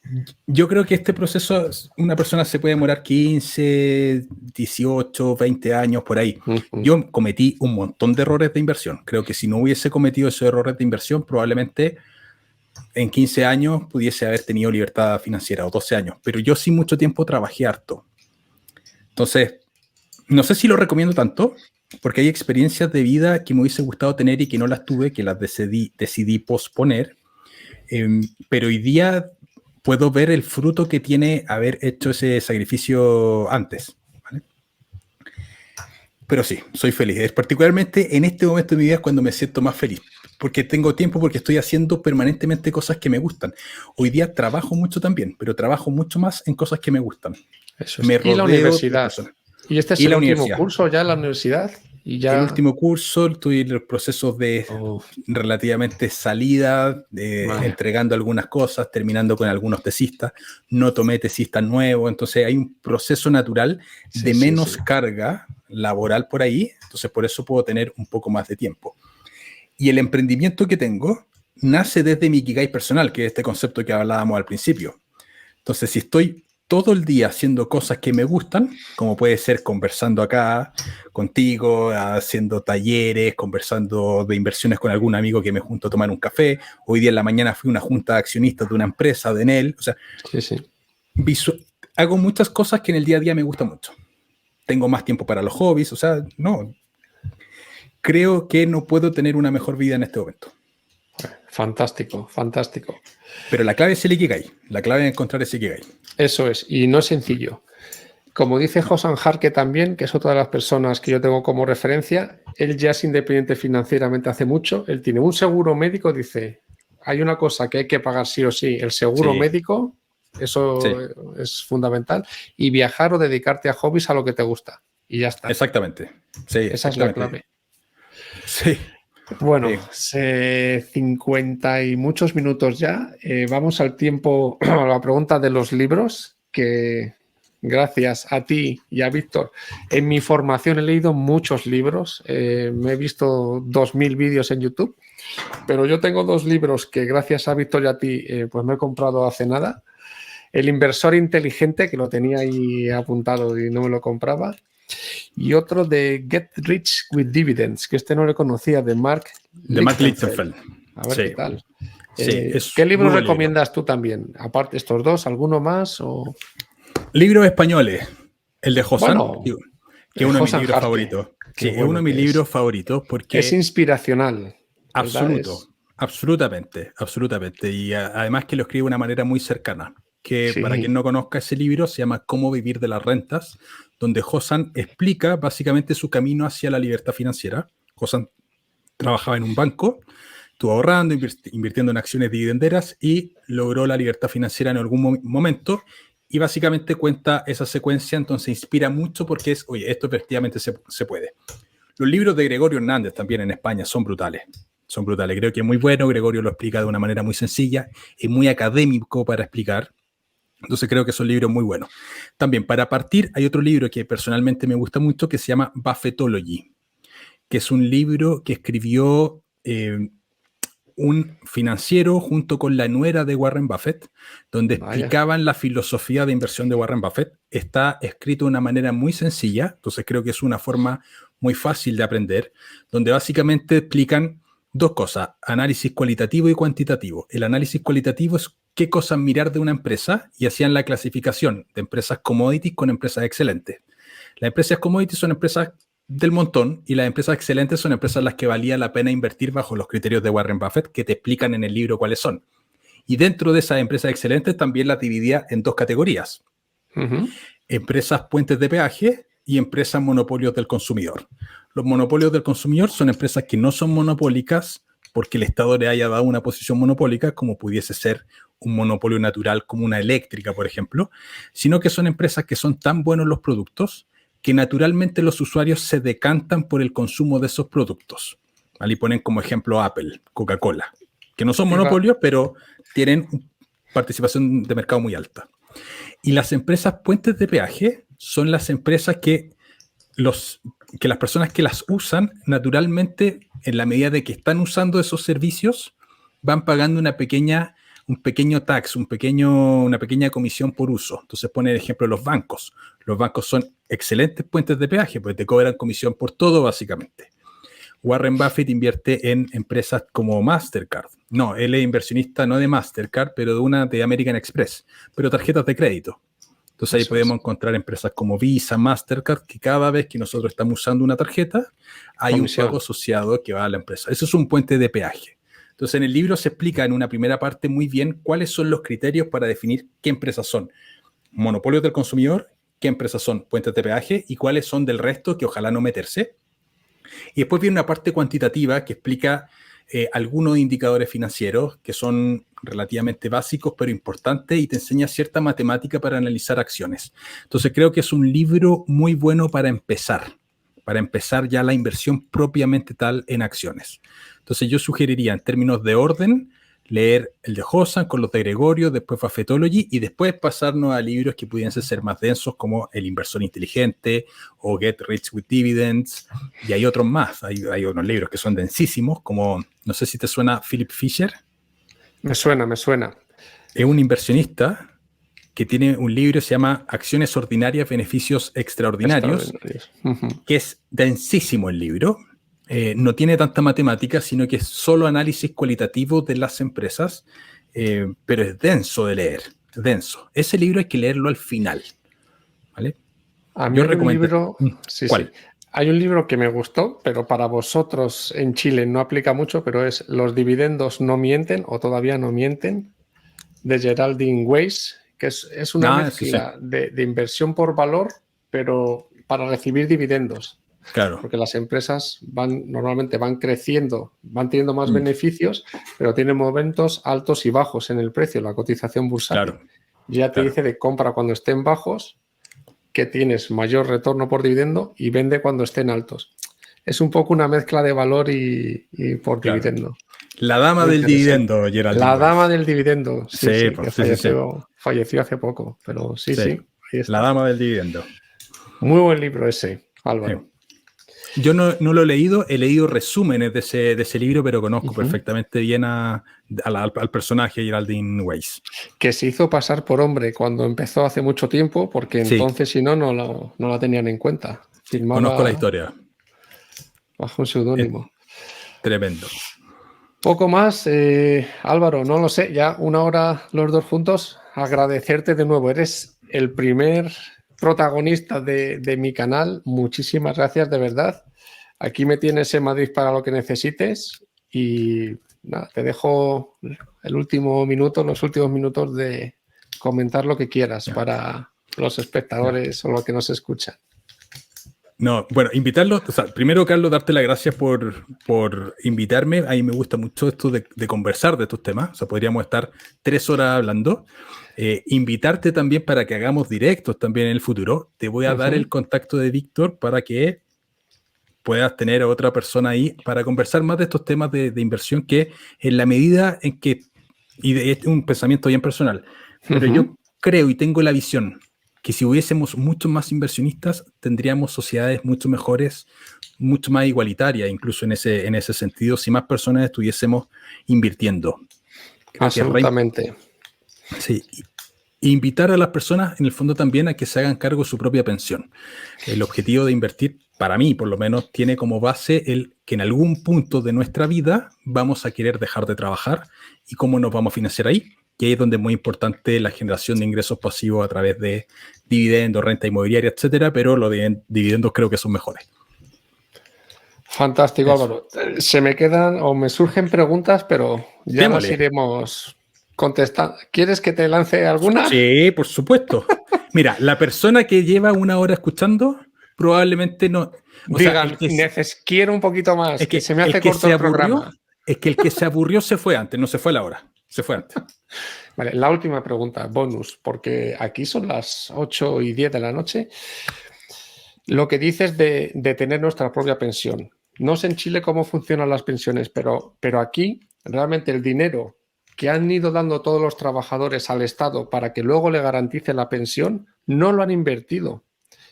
Yo creo que este proceso, una persona se puede demorar 15, 18, 20 años por ahí. Yo cometí un montón de errores de inversión. Creo que si no hubiese cometido esos errores de inversión, probablemente en 15 años pudiese haber tenido libertad financiera o 12 años. Pero yo sí mucho tiempo trabajé harto. Entonces, no sé si lo recomiendo tanto, porque hay experiencias de vida que me hubiese gustado tener y que no las tuve, que las decidí posponer. Pero hoy día puedo ver el fruto que tiene haber hecho ese sacrificio antes, ¿vale? Pero sí, soy feliz. Particularmente en este momento de mi vida es cuando me siento más feliz, porque tengo tiempo, porque estoy haciendo permanentemente cosas que me gustan. Hoy día trabajo mucho también, pero trabajo mucho más en cosas que me gustan. Eso es. Y la universidad. ¿Y este es el último curso ya en la universidad? Y ya... El último curso, estoy en los procesos de relativamente salida, entregando algunas cosas, terminando con algunos tesistas. No tomé tesistas nuevos, entonces hay un proceso natural de menos carga laboral por ahí, entonces por eso puedo tener un poco más de tiempo. Y el emprendimiento que tengo nace desde mi Ikigai personal, que es este concepto que hablábamos al principio. Entonces, si estoy todo el día haciendo cosas que me gustan, como puede ser conversando acá contigo, haciendo talleres, conversando de inversiones con algún amigo que me junto a tomar un café. Hoy día en la mañana fui a una junta de accionistas de una empresa, de Enel. O sea, hago muchas cosas que en el día a día me gustan mucho. Tengo más tiempo para los hobbies, o sea, no. Creo que no puedo tener una mejor vida en este momento. Fantástico, fantástico. Pero la clave es el Ikigai. La clave es encontrar ese Ikigai. Eso es, y no es sencillo. Como dice Josan Jarque también, que es otra de las personas que yo tengo como referencia, él ya es independiente financieramente hace mucho, él tiene un seguro médico, dice, hay una cosa que hay que pagar sí o sí, el seguro médico, eso es fundamental, y viajar o dedicarte a hobbies a lo que te gusta, y ya está. Exactamente. Sí, esa es la clave. Sí. Bueno, 50 y muchos minutos ya. Vamos al tiempo, a la pregunta de los libros, que gracias a ti y a Víctor, en mi formación he leído muchos libros, me he visto 2000 vídeos en YouTube, pero yo tengo 2 libros que gracias a Víctor y a ti pues me he comprado hace nada. El inversor inteligente, que lo tenía ahí apuntado y no me lo compraba. Y otro de Get Rich with Dividends, que no le conocía, de Mark Lichtenfeld. A ver qué tal. ¿Qué libros recomiendas tú también? Aparte estos 2, ¿alguno más? O... Libros españoles. El de Josan, que es uno de mis libros Jarque. favoritos. Sí, es uno de mis libros favoritos porque... Es inspiracional. Absolutamente. Y además que lo escribe de una manera muy cercana. Que para quien no conozca ese libro, se llama Cómo vivir de las rentas, donde Josan explica básicamente su camino hacia la libertad financiera. Josan trabajaba en un banco, estuvo ahorrando, invirtiendo en acciones dividenderas y logró la libertad financiera en algún momento y básicamente cuenta esa secuencia, entonces inspira mucho porque es, oye, esto efectivamente se puede. Los libros de Gregorio Hernández también en España son brutales. Creo que es muy bueno, Gregorio lo explica de una manera muy sencilla y muy académico para explicar. Entonces creo que son libros muy buenos. También para partir hay otro libro que personalmente me gusta mucho que se llama Buffettology, que es un libro que escribió un financiero junto con la nuera de Warren Buffett, donde explicaban la filosofía de inversión de Warren Buffett. Está escrito de una manera muy sencilla, entonces creo que es una forma muy fácil de aprender, donde básicamente explican dos cosas, análisis cualitativo y cuantitativo. El análisis cualitativo es qué cosas mirar de una empresa y hacían la clasificación de empresas commodities con empresas excelentes. Las empresas commodities son empresas del montón y las empresas excelentes son empresas en las que valía la pena invertir bajo los criterios de Warren Buffett que te explican en el libro cuáles son. Y dentro de esas empresas excelentes también las dividía en dos categorías. Empresas puentes de peaje y empresas monopolios del consumidor. Los monopolios del consumidor son empresas que no son monopólicas porque el Estado le haya dado una posición monopólica, como pudiese ser un monopolio natural como una eléctrica, por ejemplo, sino que son empresas que son tan buenos los productos que naturalmente los usuarios se decantan por el consumo de esos productos. Ahí ponen como ejemplo Apple, Coca-Cola, que no son monopolios, pero tienen participación de mercado muy alta. Y las empresas puentes de peaje son las empresas que las personas que las usan, naturalmente, en la medida de que están usando esos servicios, van pagando un pequeño tax, una pequeña comisión por uso. Entonces pone el ejemplo de los bancos. Los bancos son excelentes puentes de peaje, porque te cobran comisión por todo, básicamente. Warren Buffett invierte en empresas como Mastercard. No, él es inversionista no de Mastercard, pero de una de American Express, pero tarjetas de crédito. Entonces ahí podemos encontrar empresas como Visa, Mastercard, que cada vez que nosotros estamos usando una tarjeta, hay un pago asociado que va a la empresa. Eso es un puente de peaje. Entonces en el libro se explica en una primera parte muy bien cuáles son los criterios para definir qué empresas son monopolios del consumidor, qué empresas son puentes de peaje y cuáles son del resto que ojalá no meterse. Y después viene una parte cuantitativa que explica algunos indicadores financieros que son relativamente básicos pero importantes y te enseña cierta matemática para analizar acciones. Entonces creo que es un libro muy bueno para empezar ya la inversión propiamente tal en acciones. Entonces yo sugeriría en términos de orden leer el de Hossan con los de Gregorio, después Buffettology y después pasarnos a libros que pudiesen ser más densos como El inversor inteligente o Get Rich with Dividends y hay otros más, hay unos libros que son densísimos como, no sé si te suena Philip Fisher. Me suena. Es un inversionista que tiene un libro que se llama Acciones Ordinarias, Beneficios Extraordinarios, que es densísimo el libro. No tiene tanta matemática, sino que es solo análisis cualitativo de las empresas, pero es denso de leer, denso. Ese libro hay que leerlo al final, ¿vale? A mí hay un libro... ¿Cuál? Sí. Hay un libro que me gustó, pero para vosotros en Chile no aplica mucho, pero es Los dividendos no mienten o todavía no mienten, de Geraldine Weiss, que es una mezcla de inversión por valor, pero para recibir dividendos. Claro. Porque las empresas normalmente van creciendo, van teniendo más beneficios, pero tienen momentos altos y bajos en el precio, la cotización bursátil. Claro. Ya te dice de compra cuando estén bajos, que tienes mayor retorno por dividendo y vende cuando estén altos. Es un poco una mezcla de valor y por dividendo. La dama del dividendo, Geraldine. La dama del dividendo, sí, falleció hace poco, pero sí. Ahí está. La dama del dividendo. Muy buen libro ese, Álvaro. Sí. Yo no lo he leído resúmenes de ese libro, pero conozco perfectamente bien al personaje Geraldine Weiss. Que se hizo pasar por hombre cuando empezó hace mucho tiempo, porque entonces si no la tenían en cuenta. Conozco la historia. Bajo un seudónimo. Tremendo. Poco más, Álvaro, no lo sé, ya una hora los dos juntos. Agradecerte de nuevo, eres el primer protagonista de mi canal. Muchísimas gracias, de verdad. Aquí me tienes en Madrid para lo que necesites y nada, te dejo los últimos minutos de comentar lo que quieras para los espectadores o los que nos escuchan. No, bueno, invitarlos, primero, Carlos, darte las gracias por invitarme. A mí me gusta mucho esto de conversar de estos temas. Podríamos estar 3 horas hablando. Invitarte también para que hagamos directos también en el futuro. Te voy a dar el contacto de Víctor para que puedas tener a otra persona ahí para conversar más de estos temas de inversión que en la medida en que, y este es un pensamiento bien personal, pero yo creo y tengo la visión que si hubiésemos muchos más inversionistas, tendríamos sociedades mucho mejores, mucho más igualitarias, incluso en ese sentido, si más personas estuviésemos invirtiendo. Creo absolutamente. Sí. Invitar a las personas, en el fondo, también a que se hagan cargo de su propia pensión. El objetivo de invertir, para mí, por lo menos, tiene como base el que en algún punto de nuestra vida vamos a querer dejar de trabajar y cómo nos vamos a financiar ahí. Y ahí es donde es muy importante la generación de ingresos pasivos a través de dividendos, renta inmobiliaria, etcétera, pero los dividendos creo que son mejores. Fantástico, Eso. Álvaro. Se me quedan o me surgen preguntas, pero ya Démosle. las iremos contestando. ¿Quieres que te lance alguna? Sí, por supuesto. Mira, la persona que lleva 1 hora escuchando probablemente no... Digan, quiero un poquito más, es que se me hace corto el programa. Es que el que se aburrió se fue antes, no se fue a la hora, se fue antes. Vale, la última pregunta, bonus, porque aquí son las 8:10 de la noche. Lo que dices de tener nuestra propia pensión. No sé en Chile cómo funcionan las pensiones, pero aquí realmente el dinero que han ido dando todos los trabajadores al Estado para que luego le garantice la pensión, no lo han invertido.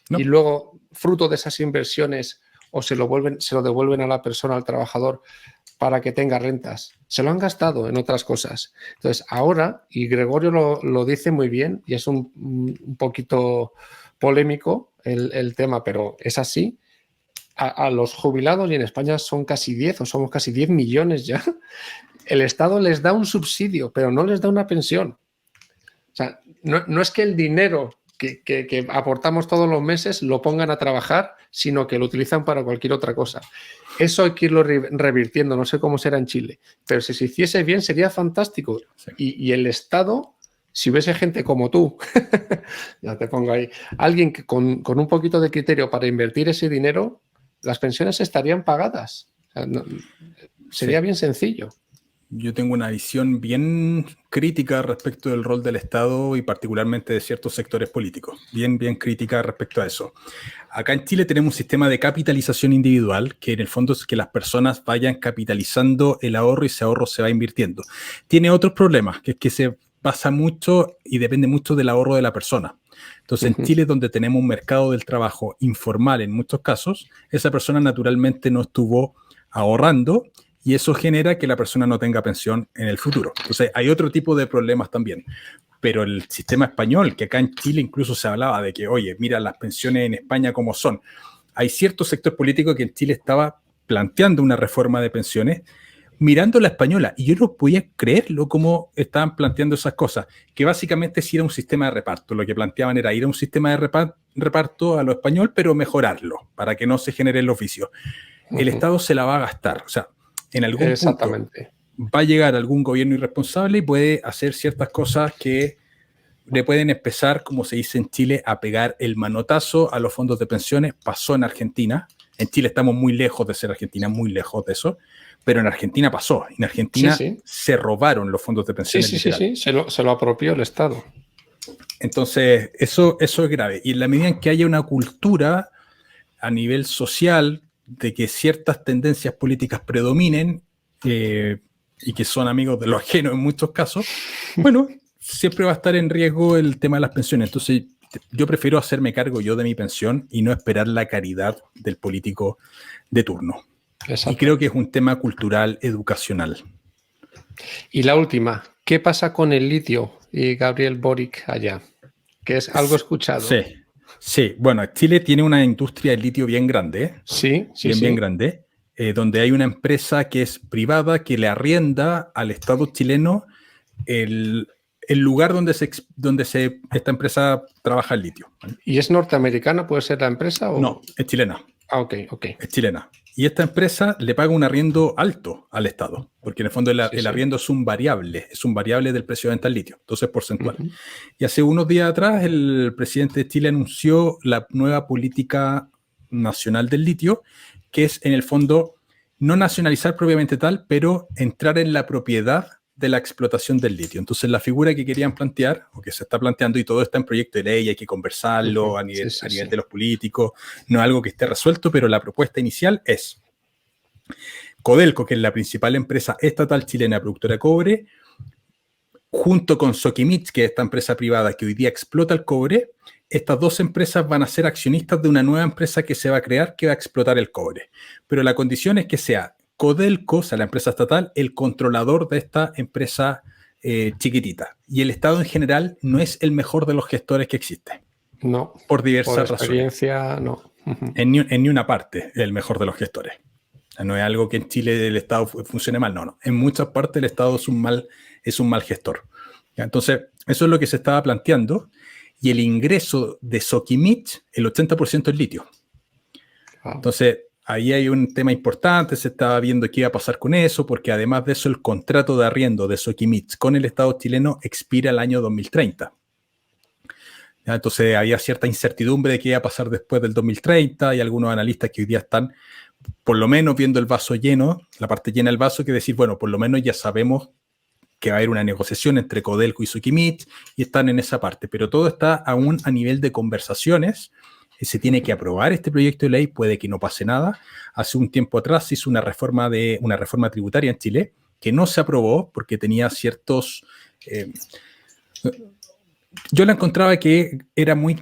No. Y luego, fruto de esas inversiones, o se lo devuelven a la persona, al trabajador, para que tenga rentas. Se lo han gastado en otras cosas. Entonces, ahora, y Gregorio lo dice muy bien, y es un poquito polémico el tema, pero es así, a los jubilados, y en España son casi 10 o somos casi 10 millones ya, el Estado les da un subsidio, pero no les da una pensión. O sea, no es que el dinero que aportamos todos los meses lo pongan a trabajar, sino que lo utilizan para cualquier otra cosa. Eso hay que irlo revirtiendo, no sé cómo será en Chile, pero si se hiciese bien sería fantástico. Sí. Y el Estado, si hubiese gente como tú, ya te pongo ahí, alguien que con un poquito de criterio para invertir ese dinero, las pensiones estarían pagadas. O sea, sería bien sencillo. Yo tengo una visión bien crítica respecto del rol del Estado y particularmente de ciertos sectores políticos. Bien crítica respecto a eso. Acá en Chile tenemos un sistema de capitalización individual que en el fondo es que las personas vayan capitalizando el ahorro y ese ahorro se va invirtiendo. Tiene otros problemas, que es que se basa mucho y depende mucho del ahorro de la persona. Entonces, en Chile, donde tenemos un mercado del trabajo informal en muchos casos, esa persona naturalmente no estuvo ahorrando y eso genera que la persona no tenga pensión en el futuro. Entonces, hay otro tipo de problemas también. Pero el sistema español, que acá en Chile incluso se hablaba de que, oye, mira las pensiones en España como son. Hay cierto sector político que en Chile estaba planteando una reforma de pensiones mirando la española, y yo no podía creerlo cómo estaban planteando esas cosas, que básicamente sí era un sistema de reparto. Lo que planteaban era ir a un sistema de reparto a lo español, pero mejorarlo, para que no se generen los vicios. El Estado se la va a gastar, o sea, en algún punto va a llegar algún gobierno irresponsable y puede hacer ciertas cosas que le pueden empezar, como se dice en Chile, a pegar el manotazo a los fondos de pensiones. Pasó en Argentina. En Chile estamos muy lejos de ser Argentina, muy lejos de eso. Pero en Argentina pasó. En Argentina se robaron los fondos de pensiones. Sí. Se lo apropió el Estado. Entonces, eso es grave. Y en la medida en que haya una cultura a nivel social de que ciertas tendencias políticas predominen y que son amigos de lo ajeno en muchos casos, bueno, siempre va a estar en riesgo el tema de las pensiones. Entonces, yo prefiero hacerme cargo yo de mi pensión y no esperar la caridad del político de turno. Exacto. Y creo que es un tema cultural, educacional. Y la última, ¿qué pasa con el litio y Gabriel Boric allá? Que es algo escuchado. Sí. Bueno, Chile tiene una industria del litio bien grande. Bien grande, donde hay una empresa que es privada que le arrienda al Estado chileno el lugar donde esta empresa trabaja el litio. ¿Y es norteamericana? ¿Puede ser la empresa? ¿O? No, es chilena. Ah, ok. Es chilena. Y esta empresa le paga un arriendo alto al Estado, porque en el fondo el arriendo es un variable del precio de venta del litio, entonces porcentual. Y hace unos días atrás el presidente de Chile anunció la nueva política nacional del litio, que es en el fondo no nacionalizar propiamente tal, pero entrar en la propiedad de la explotación del litio. Entonces la figura que querían plantear, o que se está planteando, y todo está en proyecto de ley, hay que conversarlo a nivel de los políticos, no es algo que esté resuelto, pero la propuesta inicial es Codelco, que es la principal empresa estatal chilena productora de cobre, junto con Sokimich, que es esta empresa privada que hoy día explota el cobre, estas dos empresas van a ser accionistas de una nueva empresa que se va a crear que va a explotar el cobre. Pero la condición es que sea Codelco, o sea, la empresa estatal, el controlador de esta empresa chiquitita. Y el Estado en general no es el mejor de los gestores que existe. No. Por diversas por experiencia, razones. No. En ni una parte es el mejor de los gestores. No es algo que en Chile el Estado funcione mal, no. En muchas partes el Estado es un mal gestor. ¿Ya? Entonces, eso es lo que se estaba planteando. Y el ingreso de Sokimich, el 80% es litio. Wow. Entonces, ahí hay un tema importante, se estaba viendo qué iba a pasar con eso, porque además de eso, el contrato de arriendo de Sokimich con el Estado chileno expira el año 2030. ¿Ya? Entonces, había cierta incertidumbre de qué iba a pasar después del 2030. Hay algunos analistas que hoy día están, por lo menos, viendo el vaso lleno, la parte llena del vaso, que decir, bueno, por lo menos ya sabemos que va a haber una negociación entre Codelco y Sokimich y están en esa parte, pero todo está aún a nivel de conversaciones. Se tiene que aprobar este proyecto de ley, puede que no pase nada. Hace un tiempo atrás se hizo una reforma tributaria en Chile que no se aprobó porque tenía ciertos... yo la encontraba que era muy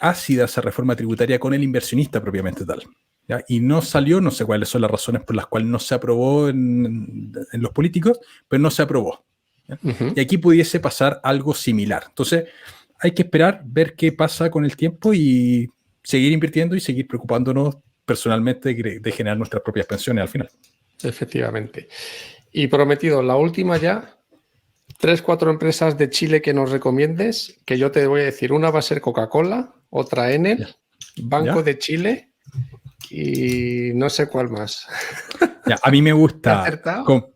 ácida esa reforma tributaria con el inversionista propiamente tal. ¿Ya? Y no salió, no sé cuáles son las razones por las cuales no se aprobó en los políticos, pero no se aprobó. Y aquí pudiese pasar algo similar. Entonces, hay que esperar, ver qué pasa con el tiempo y seguir invirtiendo y seguir preocupándonos personalmente de generar nuestras propias pensiones al final. Efectivamente. Y prometido, la última ya, 3-4 empresas de Chile que nos recomiendes, que yo te voy a decir. Una va a ser Coca-Cola, otra Enel, Banco de Chile y no sé cuál más. Ya, a mí me gusta... ¿Acertado?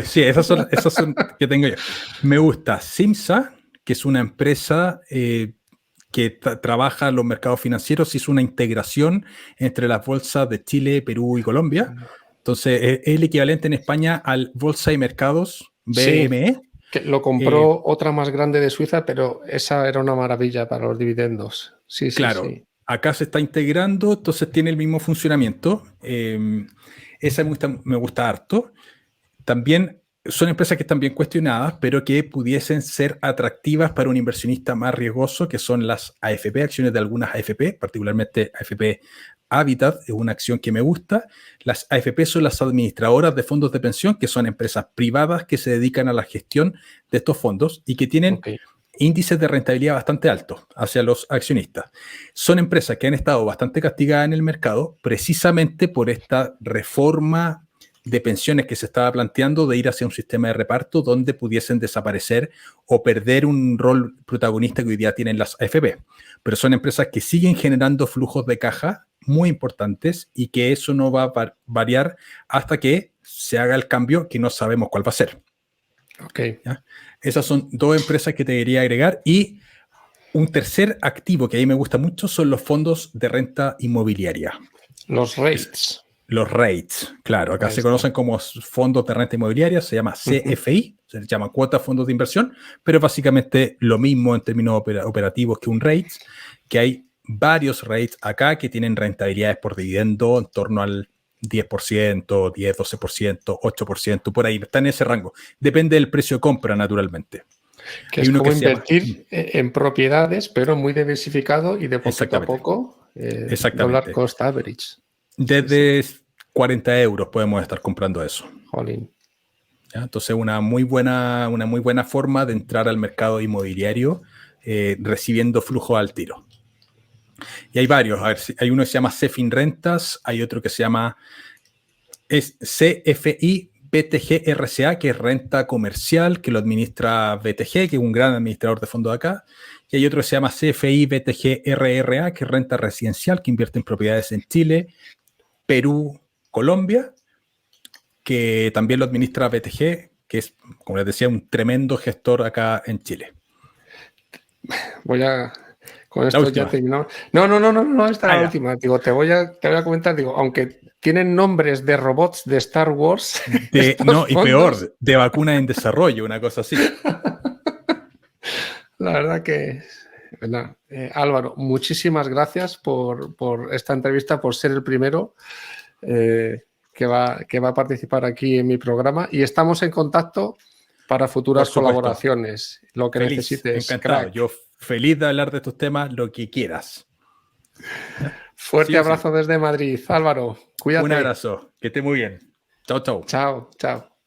Sí, esas son que tengo yo. Me gusta Simsa, que es una empresa que trabaja en los mercados financieros, hizo una integración entre las bolsas de Chile, Perú y Colombia. Entonces, es el equivalente en España al Bolsa y Mercados, BME. Sí, que lo compró otra más grande de Suiza, pero esa era una maravilla para los dividendos. Sí, claro, sí. Acá se está integrando, entonces tiene el mismo funcionamiento. Esa me gusta harto. También son empresas que están bien cuestionadas, pero que pudiesen ser atractivas para un inversionista más riesgoso, que son las AFP, acciones de algunas AFP, particularmente AFP Habitat, es una acción que me gusta. Las AFP son las administradoras de fondos de pensión, que son empresas privadas que se dedican a la gestión de estos fondos y que tienen índices de rentabilidad bastante altos hacia los accionistas. Son empresas que han estado bastante castigadas en el mercado precisamente por esta reforma de pensiones que se estaba planteando de ir hacia un sistema de reparto donde pudiesen desaparecer o perder un rol protagonista que hoy día tienen las AFP. Pero son empresas que siguen generando flujos de caja muy importantes y que eso no va a variar hasta que se haga el cambio que no sabemos cuál va a ser. ¿Ya? Esas son dos empresas que te quería agregar y un tercer activo que a mí me gusta mucho son los fondos de renta inmobiliaria. Los REITs. Los REITs, claro. Acá se conocen como fondos de renta inmobiliaria, se llama CFI, se llama cuota fondos de inversión, pero básicamente lo mismo en términos operativos que un REIT, que hay varios REITs acá que tienen rentabilidades por dividendo en torno al 10%, 10, 12%, 8%, por ahí, está en ese rango. Depende del precio de compra, naturalmente. Que es como invertir en propiedades, pero muy diversificado y de poquito a poco. Dollar cost average. Desde 40 euros podemos estar comprando eso. Jolín. ¿Ya? Entonces, una muy buena forma de entrar al mercado inmobiliario recibiendo flujo al tiro. Y hay varios. A ver, hay uno que se llama Cefin Rentas, hay otro que se llama CFI BTG RCA, que es renta comercial, que lo administra BTG, que es un gran administrador de fondos de acá. Y hay otro que se llama CFI BTG RRA, que es renta residencial, que invierte en propiedades en Chile, Perú, Colombia, que también lo administra BTG, que es, como les decía, un tremendo gestor acá en Chile. Con esto ya terminamos. No, esta es la última. Digo, te voy a comentar, aunque tienen nombres de robots de Star Wars. Y peor, de vacuna en desarrollo, una cosa así. La verdad que... Álvaro, muchísimas gracias por esta entrevista, por ser el primero que va a participar aquí en mi programa y estamos en contacto para futuras Por supuesto. colaboraciones, lo que Feliz, necesites. encantado. Crack. Yo feliz de hablar de estos temas, lo que quieras. Fuerte Sí o sí. abrazo desde Madrid, Álvaro. Cuídate. Un abrazo, que esté muy bien. Chao, chao. Chao, chao.